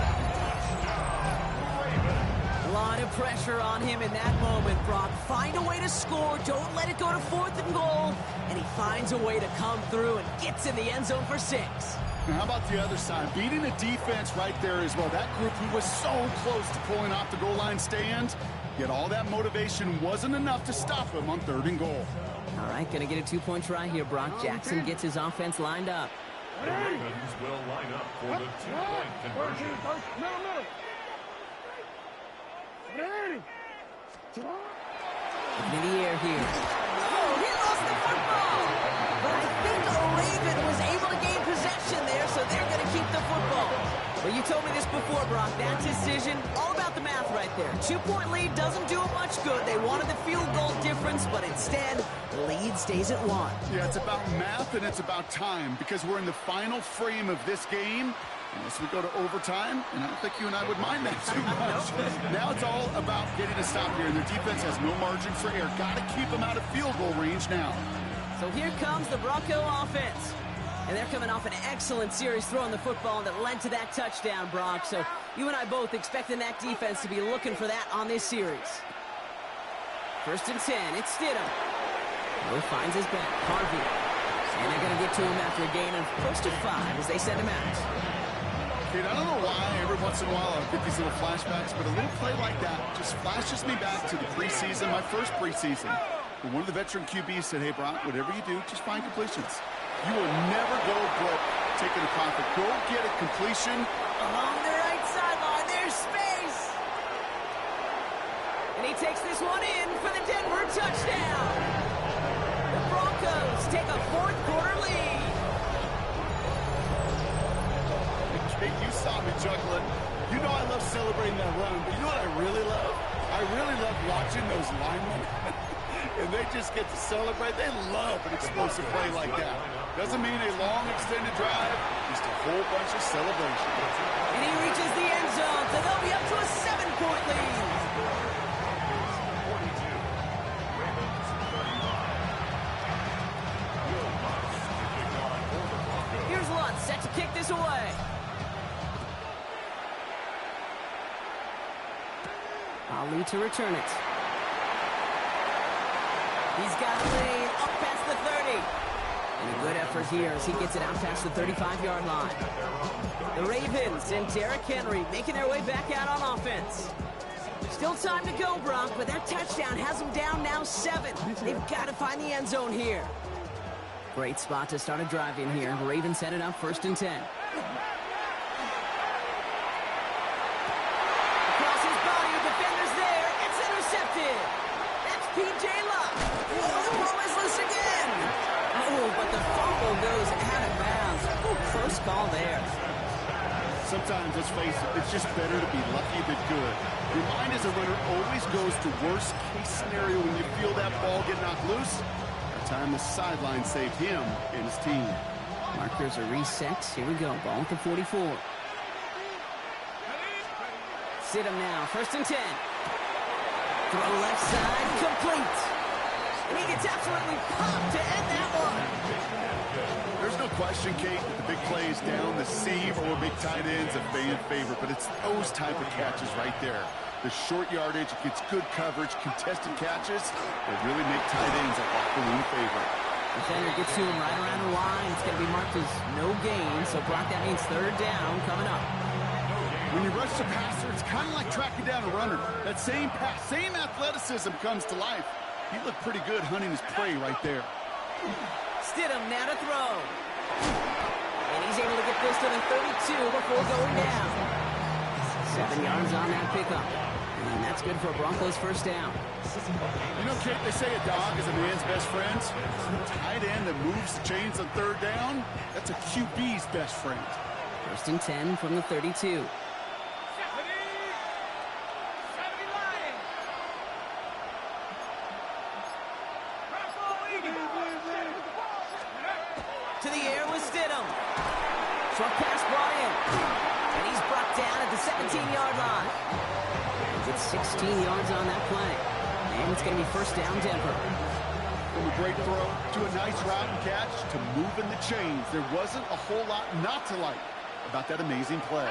[SPEAKER 1] A lot of pressure on him in that moment, Brock. Find a way to score. Don't let it go to fourth and goal. And he finds a way to come through and gets in the end zone for 6.
[SPEAKER 2] And how about the other side? Beating the defense right there as well. That group who was so close to pulling off the goal line stand, yet all that motivation wasn't enough to stop him on 3rd and goal.
[SPEAKER 1] All right, going to get a 2-point try here. Brock Jackson gets his offense lined up.
[SPEAKER 3] The Ravens will line up for the 2-point conversion.
[SPEAKER 1] In the air here. Oh, he lost the football! But I think a Raven was able to gain possession there, so they're going to keep the football. Well, you told me this before, Brock. That decision, all about the math right there. 2-point lead doesn't do them much good. They wanted the field goal difference, but instead, the lead stays at 1.
[SPEAKER 2] Yeah, it's about math and it's about time because we're in the final frame of this game. Unless we go to overtime, and I don't think you and I would mind that too much. Now it's all about getting a stop here, and their defense has no margin for error. Got to keep them out of field goal range now.
[SPEAKER 1] So here comes the Bronco offense. And they're coming off an excellent series throwing the football that led to that touchdown, Brock. So you and I both expecting that defense to be looking for that on this series. 1st and 10, it's Stidham. Mo finds his back, Harvey. And they're going to get to him after a gain of close to 5 as they send him out.
[SPEAKER 2] Kid, I don't know why every once in a while I'll get these little flashbacks, but a little play like that just flashes me back to the preseason, my first preseason. When one of the veteran QBs said, hey, Brock, whatever you do, just find completions. You will never go broke taking a profit. Go get a completion.
[SPEAKER 1] Along the right sideline, there's space. And he takes this one in for the Denver touchdown. The Broncos take a 4th quarter lead.
[SPEAKER 2] You saw me juggling. You know I love celebrating that run, but you know what I really love? I really love watching those linemen. And they just get to celebrate. They love an explosive play like that. Doesn't mean a long extended drive, just a whole bunch of celebration.
[SPEAKER 1] And he reaches the end zone, so they'll be up to a 7-point lead.
[SPEAKER 3] 42. Ravens 31.
[SPEAKER 1] Here's Lutz set to kick this away. Ali to return it. He's got a lead up past the 30. And a good effort here as he gets it out past the 35-yard line. The Ravens and Derrick Henry making their way back out on offense. Still time to go, Brock, but that touchdown has them down now 7. They've got to find the end zone here. Great spot to start a drive in here. Ravens headed up 1st and 10. P.J. Luck. The ball is loose again. Oh, but the fumble goes out of bounds. Ooh, close call there.
[SPEAKER 2] Sometimes, let's face it, it's just better to be lucky than good. Your mind as a runner always goes to worst case scenario when you feel that ball get knocked loose. That time the sideline saved him and his team.
[SPEAKER 1] Markers are reset. Here we go. Ball at the 44. Sit him now. 1st and 10. Throw left side, complete. And he gets absolutely popped to end that one.
[SPEAKER 2] There's no question, Kate, that the big plays down the seam or big tight ends are fan favorite, but it's those type of catches right there. The short yardage, gets good coverage, contested catches that really make tight ends a locker room favorite.
[SPEAKER 1] Defender gets to him right around the line. It's going to be marked as no gain, so Brock, that means 3rd down coming up.
[SPEAKER 2] When you rush the passer, it's kind of like tracking down a runner. That same pass, same athleticism comes to life. He looked pretty good hunting his prey right there.
[SPEAKER 1] Stidham now to throw. And he's able to get this to the 32 before going down. 7 yards on that pickup. And that's good for a Broncos 1st down.
[SPEAKER 2] You know, Kate, they say a dog is a man's best friend. Tight end that moves the chains on 3rd down, that's a QB's best friend.
[SPEAKER 1] 1st and 10 from the 32. To the air with Stidham. Short pass brought in. And he's brought down at the 17-yard line. Gets 16 yards on that play. And it's going to be 1st down Denver.
[SPEAKER 2] From a great throw to a nice route and catch to moving the chains. There wasn't a whole lot not to like about that amazing play.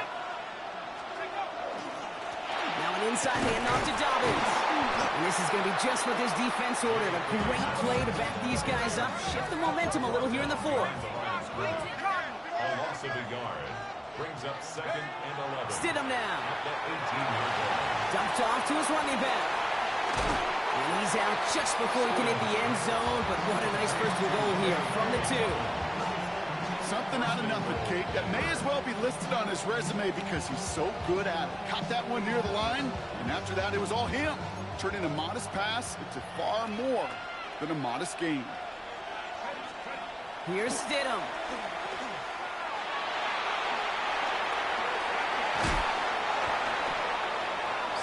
[SPEAKER 1] Now an inside handoff to Dobbins. And this is going to be just what this defense ordered. A great play to back these guys up. Shift the momentum a little here in the 4th.
[SPEAKER 3] loss of a yard. Brings up 2nd and 11.
[SPEAKER 1] Stidham now.
[SPEAKER 3] At the 18-yard line.
[SPEAKER 1] Dumped off to his running back. And he's out just before he can hit the end zone, but what a nice first goal here from the 2.
[SPEAKER 2] Something out of nothing, Kate. That may as well be listed on his resume because he's so good at it. Caught that one near the line, and after that, it was all him. Turning a modest pass into far more than a modest gain.
[SPEAKER 1] Here's Stidham.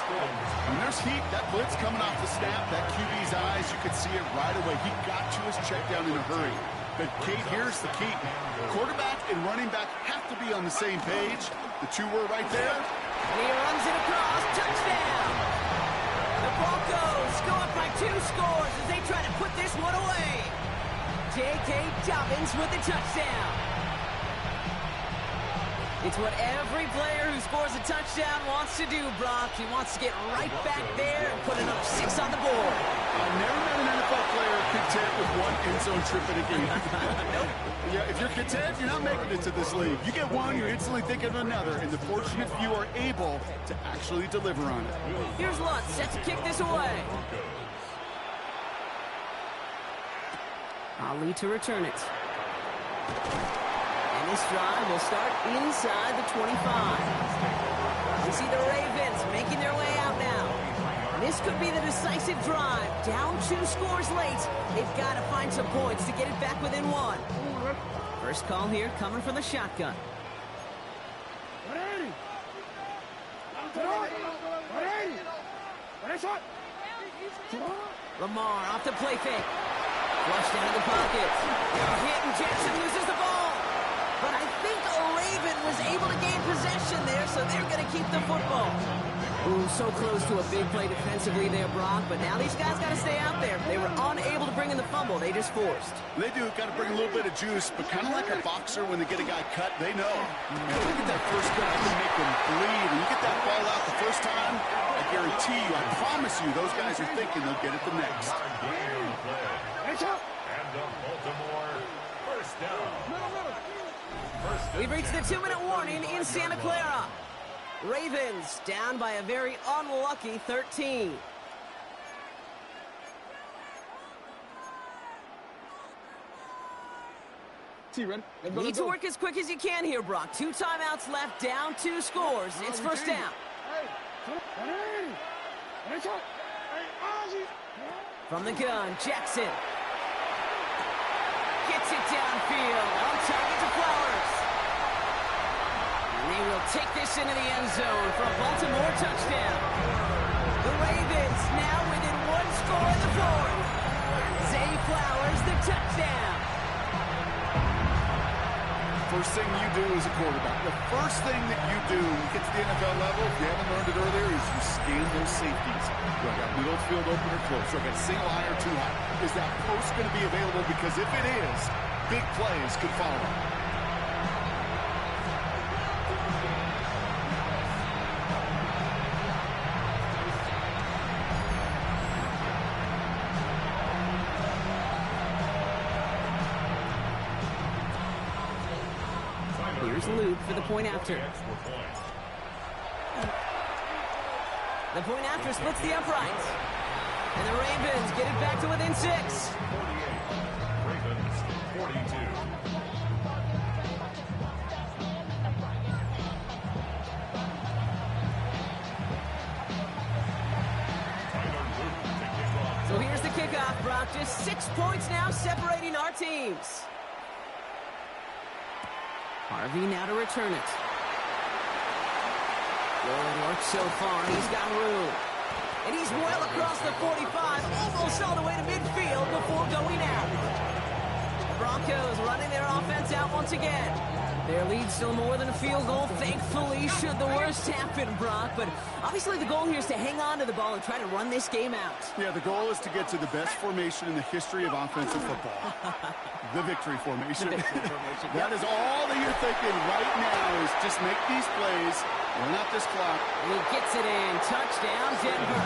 [SPEAKER 2] When there's heat, that blitz coming off the snap, that QB's eyes, you could see it right away. He got to his check down in a hurry. But, Kate, here's the key. Quarterback and running back have to be on the same page. The 2 were right there.
[SPEAKER 1] And he runs it across. Touchdown! The Broncos go up by 2 scores as they try to put this one away. J.K. Dobbins with the touchdown. It's what every player who scores a touchdown wants to do, Brock. He wants to get right back there and put another 6 on the board.
[SPEAKER 2] I've never met an NFL player content with 1 end zone trip in a game.
[SPEAKER 1] Nope.
[SPEAKER 2] Yeah, if you're content, you're not making it to this league. You get 1, you're instantly thinking of another, and the fortunate few are able to actually deliver on it.
[SPEAKER 1] Here's Lutz set to kick this away. Ali to return it. And this drive will start inside the 25. We see the Ravens making their way out now. And this could be the decisive drive. Down 2 scores late. They've got to find some points to get it back within 1. First call here coming from the shotgun. Lamar off the play fake. Flushed out of the pocket. They're hit and Jackson loses the ball. But I think a Raven was able to gain possession there, so they're going to keep the football. Ooh, so close to a big play defensively there, Brock, but now these guys got to stay out there. They were unable to bring in the fumble. They just forced.
[SPEAKER 2] They do. Got to bring a little bit of juice, but kind of like a boxer when they get a guy cut, they know. Look at that first cut. I can make them bleed. When you get that ball out the first time, I guarantee you, I promise you, those guys are thinking they'll get it the next.
[SPEAKER 3] And the Baltimore first down.
[SPEAKER 1] We've reached the 2-minute warning in Santa Clara. Ravens down by a very unlucky 13. Need to work as quick as you can here, Brock. 2 timeouts left, down 2 scores. It's first down. From the gun, Jackson. Gets it downfield. On target to Flowers. And they will take this into the end zone for a Baltimore touchdown. The Ravens now within 1 score in the 4th. Zay Flowers, the touchdown.
[SPEAKER 2] First thing you do as a quarterback, the first thing that you do when you get to the NFL level, if you haven't learned it earlier, is you scan those safeties. Do I got middle field open or close? Do I got single high or too high? Is that post going to be available? Because if it is, big plays could follow.
[SPEAKER 1] Here's Luke for the point after. The point after splits the uprights. And the Ravens get it back to within 6.
[SPEAKER 3] 48. Ravens 42.
[SPEAKER 1] So here's the kickoff, Brock. Just 6 points now separating our teams. Harvey now to return it. Good work so far. He's got room. And he's well across the 45, almost all the way to midfield before going out. The Broncos running their offense out once again. Their lead still more than a field goal, thankfully, should the worst happen, Brock. But obviously the goal here is to hang on to the ball and try to run this game out.
[SPEAKER 2] Yeah, the goal is to get to the best formation in the history of offensive football. The victory formation. That is all that you're thinking right now is just make these plays, run out this clock.
[SPEAKER 1] And he gets it in. Touchdown, Denver.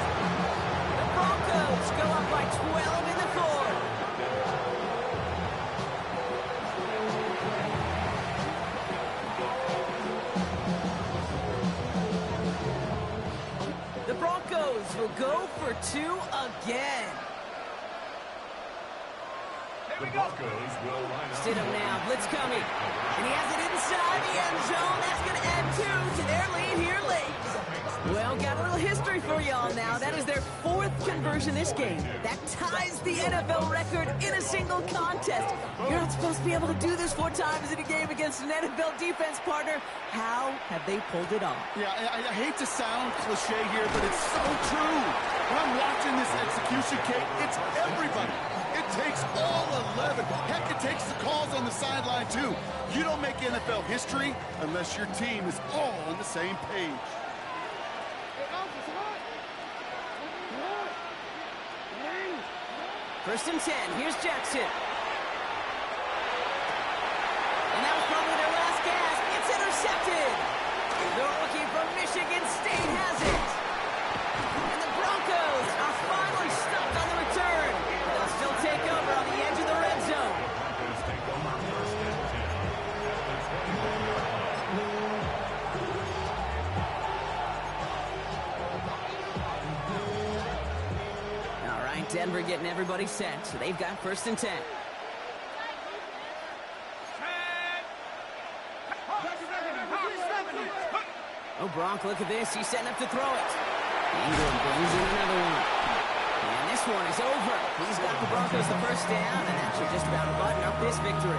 [SPEAKER 1] The Broncos go up by 12 in the 4th. Broncos will go for two again.
[SPEAKER 3] The Broncos will line up.
[SPEAKER 1] Stidham now, blitz coming. And he has it inside the end zone. That's going to add 2 to their lead here late. Well, got a little history for y'all now. That is their 4th conversion this game. That ties the NFL record in a single contest. You're not supposed to be able to do this 4 times in a game against an NFL defense partner. How have they pulled it off?
[SPEAKER 2] Yeah, I hate to sound cliche here, but it's so true. When I'm watching this execution, Kate, it's everybody. It takes all 11. Heck, it takes the calls on the sideline, too. You don't make NFL history unless your team is all on the same page.
[SPEAKER 1] First and 10. Here's Jackson. And that was probably their last gasp. It's intercepted. The rookie from Michigan State has it. And the Broncos are finally stopped on the return. They'll still take over on the edge of the red zone.
[SPEAKER 3] Broncos take over first and 10 at the 21 line.
[SPEAKER 1] All right, Denver getting everybody set. So they've got first and 10. Oh, Gronk, look at this. He's setting up to throw it. Ingram brings in another one. And this one is over. He's got the Broncos the first down, and that should just about button up this victory.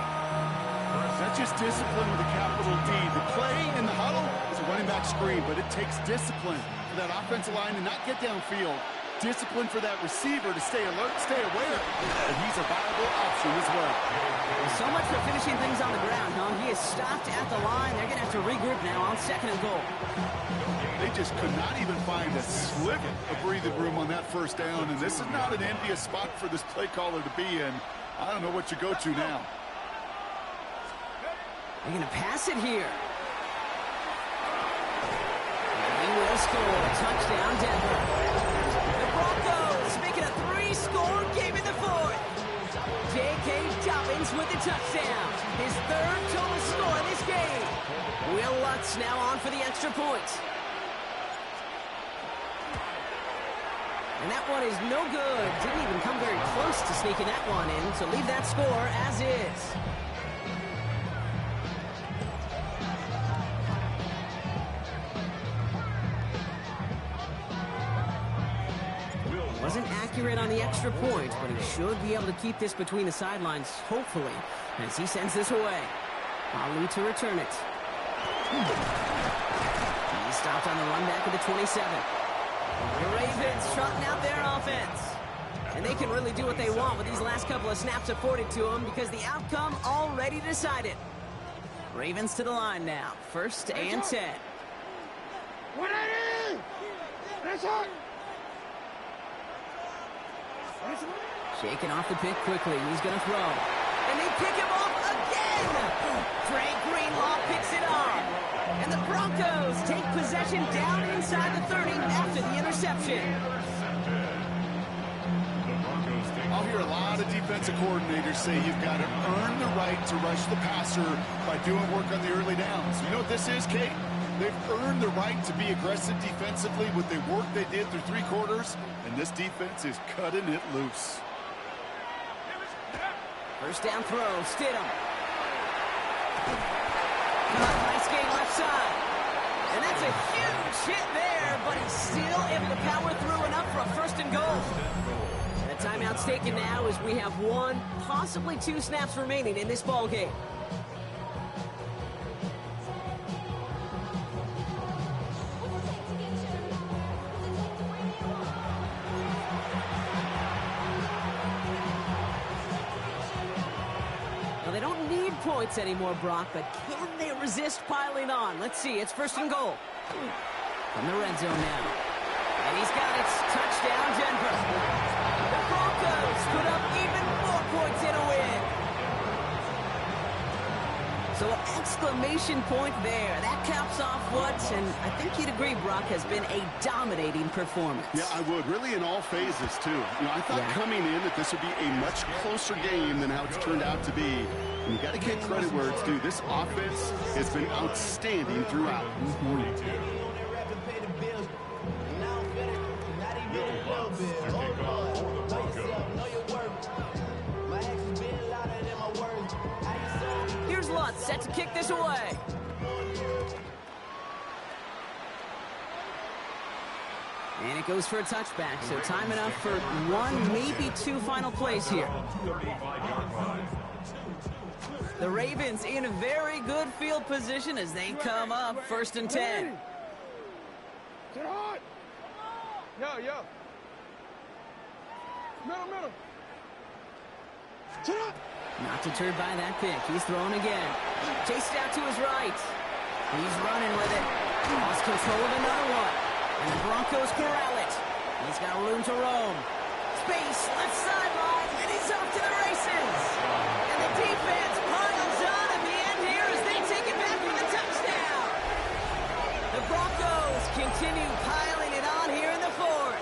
[SPEAKER 2] That's just discipline with a capital D. The play in the huddle is a running back screen, but it takes discipline for that offensive line to not get downfield. Discipline for that receiver to stay alert, stay aware, and he's a viable option as well.
[SPEAKER 1] So much for finishing things on the ground, huh? He is stopped at the line. They're going to have to regroup now on 2nd and goal.
[SPEAKER 2] They just could not even find a sliver of breathing room on that first down, and this is not an envious spot for this play caller to be in. I don't know what you go to now.
[SPEAKER 1] They're going to pass it here. And he will score. Touchdown, Denver. The Broncos making a 3-score game in the 4th. J.K. Dobbins with the touchdown. His 3rd total score in this game. Will Lutz now on for the extra point. And that one is no good. Didn't even come very close to sneaking that one in, so leave that score as is. Wasn't accurate on the extra point, but he should be able to keep this between the sidelines, hopefully, as he sends this away. Ali to return it. He stopped on the run back of the 27. The Ravens trotting out their offense. And they can really do what they want with these last couple of snaps afforded to them because the outcome already decided. Ravens to the line now. First and 10.
[SPEAKER 5] That's hot.
[SPEAKER 1] Shaking off the pick quickly. He's going to throw. And they pick him off again. Frank Greenlaw picks it off. And the Broncos take possession down inside the 30 after the interception.
[SPEAKER 2] I'll hear a lot of defensive coordinators say you've got to earn the right to rush the passer by doing work on the early downs. You know what this is, Kate? They've earned the right to be aggressive defensively with the work they did through 3 quarters, and this defense is cutting it loose.
[SPEAKER 1] First down throw, Stidham. Nice game left side. And that's a huge hit there, but he's still able to power through enough for a first and goal. The timeout's taken now as we have 1, possibly 2 snaps remaining in this ball game. They don't need points anymore, Brock, but can they resist piling on? Let's see. It's first and goal. From the red zone now. And he's got it. Touchdown, Denver. The Broncos put up even more points in a win. So an exclamation point there. That caps off what, and I think you'd agree, Brock, has been a dominating performance.
[SPEAKER 2] Yeah, I would. Really in all phases, too. You know, I thought coming in that this would be a much closer game than how it's turned out to be. And you got to give credit where it's due. This offense has been outstanding throughout.
[SPEAKER 1] kick this away. And it goes for a touchback, so time enough for one, maybe two final plays here. The Ravens in a very good field position as they come up 1st and 10.
[SPEAKER 5] Sit hard. Yo. Middle. Sit up.
[SPEAKER 1] Not deterred by that pick. He's throwing again. Chased out to his right. He's running with it. Lost control of another one. And the Broncos corral it. He's got room to roam. Space, left sideline, and he's off to the races. And the defense piles on at the end here as they take it back for the touchdown. The Broncos continue piling it on here in the 4th.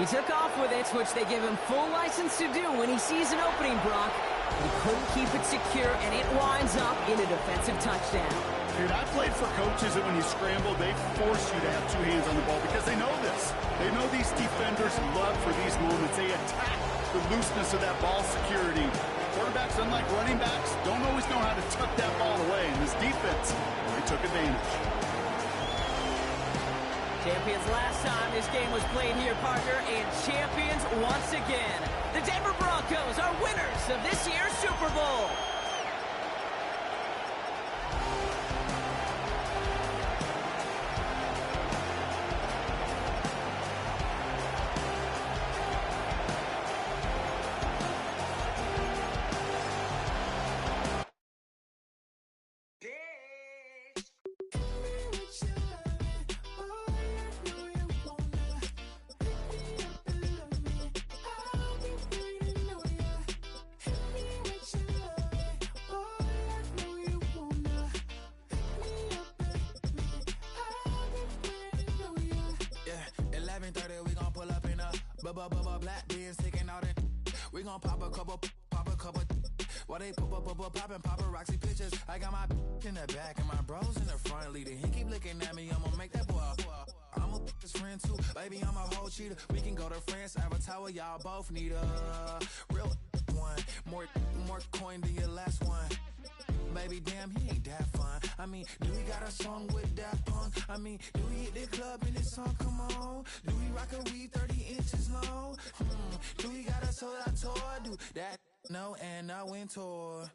[SPEAKER 1] He took off with it, which they give him full license to do when he sees an opening, Brock. He couldn't keep it secure, and it winds up in a defensive touchdown.
[SPEAKER 2] Dude, I played for coaches that when you scramble, they force you to have two hands on the ball because they know this. They know these defenders love for these moments. They attack the looseness of that ball security. Quarterbacks, unlike running backs, don't always know how to tuck that ball away. And this defense, they took advantage.
[SPEAKER 1] Champions last time this game was played here, partner, and champions once again. The Denver Broncos are winners of this year's Super Bowl.
[SPEAKER 6] Black beans taking out it. We gon' pop a couple. While they poppin' paparazzi pictures. I got my in the back and my bros in the front leading. He keep looking at me, I'ma make that boy. I'm a his friend too, baby, I'm a whole cheater. We can go to France, Avatar, y'all both need a real one. More coin than your last one. Baby, damn, he ain't that fun. I mean, do he got a song with that punk? I mean, do he hit the club in this song? Come on. Do he rock a weed 30 inches long? Do he got a sold out tour? Do that? No, and I went tour.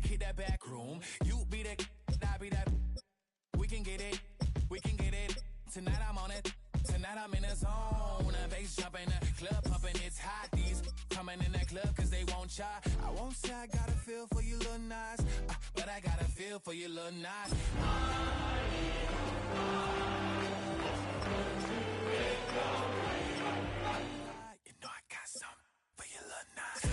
[SPEAKER 6] Hit that back room. You be that, I be that. We can get it. Tonight I'm on it. Tonight I'm in the zone. The bass jumping, the club pumping. It's hot. These coming in that club cause they won't try. I won't say I got a feel for you little nice, but I got a feel for you little nice. You know I got something for you little nice.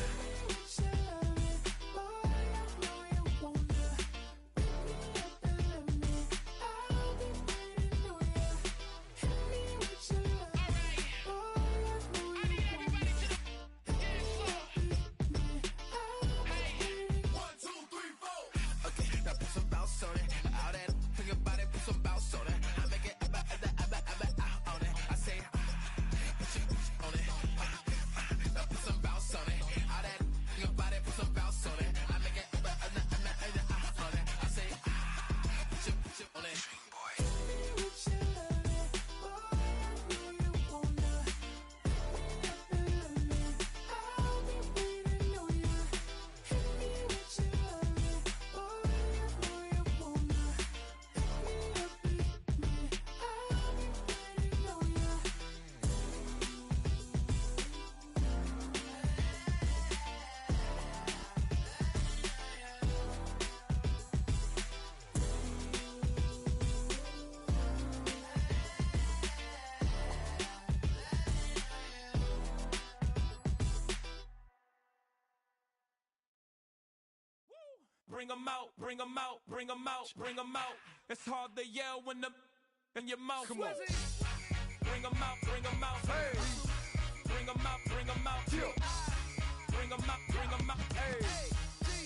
[SPEAKER 7] Bring 'em out, bring 'em out, bring 'em out, bring 'em out. It's hard to yell when the in your mouth. Come on. Bring 'em out, bring 'em out. Hey. Bring bring 'em out, bring 'em out. Bring 'em out, bring 'em out. Hey,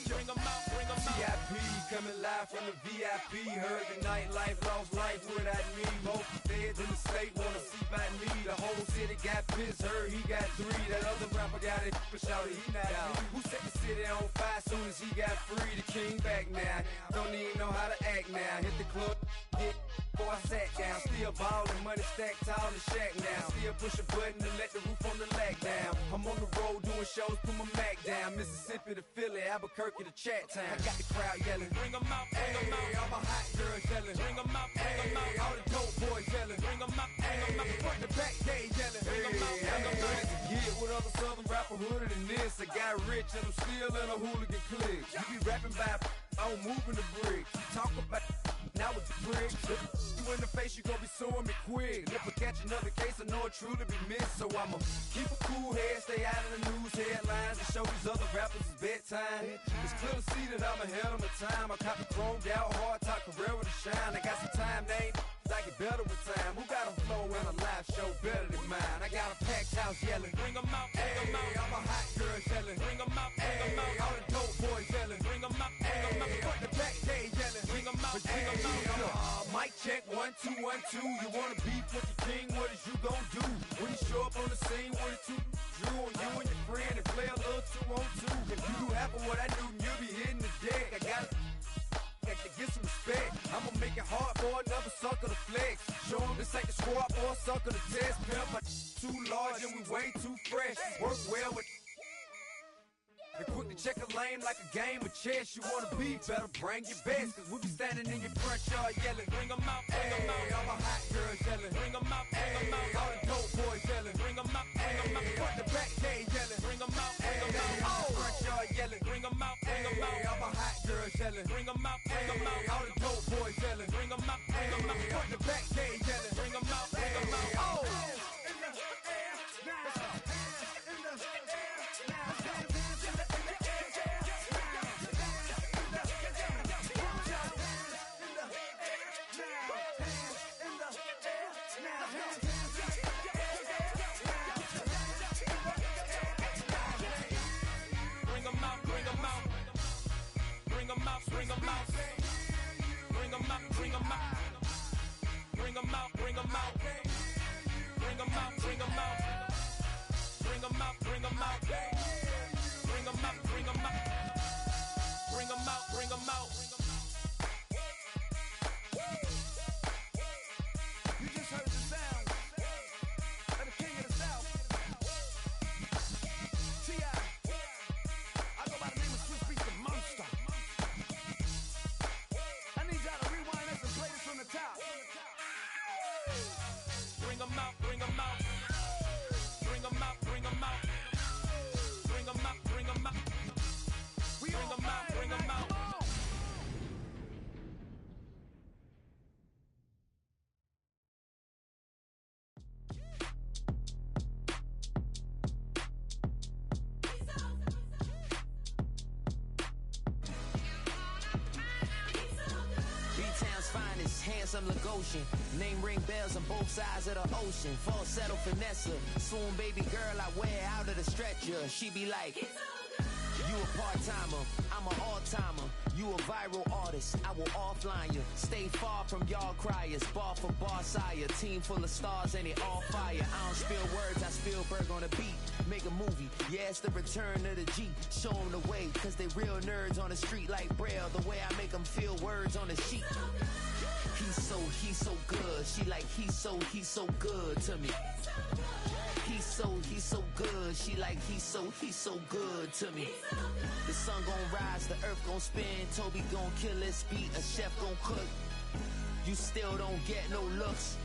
[SPEAKER 7] bring 'em out, bring 'em out.
[SPEAKER 8] VIP coming live from the VIP. Heard the nightlife, lost life without me. Both feds in the state wanna see by me. The whole city got pissed, heard he got 3. That other rapper got it, but shouted he not out. Who set the city on fire soon as he got free? The king back now, don't even know how to act now. Hit the club, get before I sat down. Still ballin', money stacked tall in the shack now. Still push a button to let the roof on the lag down. I'm on the road doing shows, put my Mac down. Mississippi to Philly, Albuquerque to Chat Town. I got the crowd yelling,
[SPEAKER 7] Bring 'em out, bring 'em out.
[SPEAKER 8] all my hot girls yelling,
[SPEAKER 7] Bring 'em out, bring 'em out.
[SPEAKER 8] all the dope boys yelling,
[SPEAKER 7] Bring 'em out, bring 'em out.
[SPEAKER 8] front to back, they yelling.
[SPEAKER 7] Bring 'em out, bring 'em out.
[SPEAKER 8] I'm to get with other southern rapper hooded than this. I got rich and I'm still in a hooligan clique. You be rapping by, I'm moving the bricks. You talk about now it's the bricks. You in the face, you gon' be suing me quick. If I catch another case, I know it truly be missed. So I'ma keep a cool head, stay out of the news headlines, and show these other rappers it's bedtime. It's clear to see that I'm ahead of my time. I cop the chromed out, hard top career with a shine. I got some time, they ain't I get better with time. Who got a flow and a live show better than mine? I got a packed house yelling,
[SPEAKER 7] Bring 'em out, bring 'em out.
[SPEAKER 8] all my hot girls yelling,
[SPEAKER 7] Bring 'em out, bring 'em out.
[SPEAKER 8] all the dope boys yelling,
[SPEAKER 7] Bring 'em out, bring 'em out.
[SPEAKER 8] front to back, they yelling.
[SPEAKER 7] Bring 'em out, bring 'em out.
[SPEAKER 8] Mic check, 1 2 1 2. You wanna beef with the king? What is you gon' do when you show up on the scene with a 2 Drew on you and your friend and play a little 2 on 2? If you do half of what I do, you'll be hitting the deck. I got to get some respect. I'ma make it hard for another sucker to flex. Show 'em this ain't the squad for a sucker to test. Pimp my too large and we way too fresh. Work well with. And quick to check a lane like a game of chess. You wanna be better, bring your best. Cause we be standing in your front yard yelling.
[SPEAKER 7] Bring 'em out, bring 'em out.
[SPEAKER 8] All my hot girls yelling.
[SPEAKER 7] Bring 'em out, bring 'em out.
[SPEAKER 8] All the dope boys yelling.
[SPEAKER 7] Bring 'em out, bring 'em out.
[SPEAKER 8] Front to back, they yelling.
[SPEAKER 7] Bring 'em out, bring 'em out.
[SPEAKER 8] Front yard yelling.
[SPEAKER 7] Bring 'em out, bring 'em out.
[SPEAKER 8] All my hot girls yelling.
[SPEAKER 7] Bring 'em out, bring 'em out.
[SPEAKER 8] All the dope boys yelling.
[SPEAKER 7] Bring 'em out, bring 'em out.
[SPEAKER 8] Front to back, they yelling.
[SPEAKER 7] Bring 'em out, bring 'em out. Bring 'em out, bring 'em out. Bring 'em out, bring 'em out. Bring 'em out, bring 'em out. Bring 'em out, bring 'em out. Bring 'em out, bring 'em out. Bring 'em out, bring 'em out. Bring 'em out, bring 'em out. Bring 'em out, bring 'em out.
[SPEAKER 5] You just heard the sound of the king of the South. T.I. I go by the name of Swiss Beats the Monster. I need y'all to rewind this and play this from the top.
[SPEAKER 7] Bring 'em out, bring 'em out. Bring 'em out, bring 'em out. Bring 'em out, bring 'em out. Bring 'em out, bring 'em out.
[SPEAKER 1] B-Town's finest, handsome Lagosian. Name ring bells on both sides of the ocean. Falsetto finesse, swoon baby girl I wear out of the stretcher. She be like, you a part-timer, I'm an all-timer. You a viral artist, I will offline you. Stay far from y'all criers, bar for bar sire. Team full of stars and they all fire. I don't spill words, I Spielberg on a beat. Make a movie, yeah, it's the return of the G. Show them the way, cause they real nerds on the street like Braille. The way I make them feel words on the sheet. He's so good. She like, he's so good to me. He's so good. She like, he's so good to me. The sun gon' rise, the earth gon' spin. Toby gon' kill this beat, a chef gon' cook. You still don't get no looks.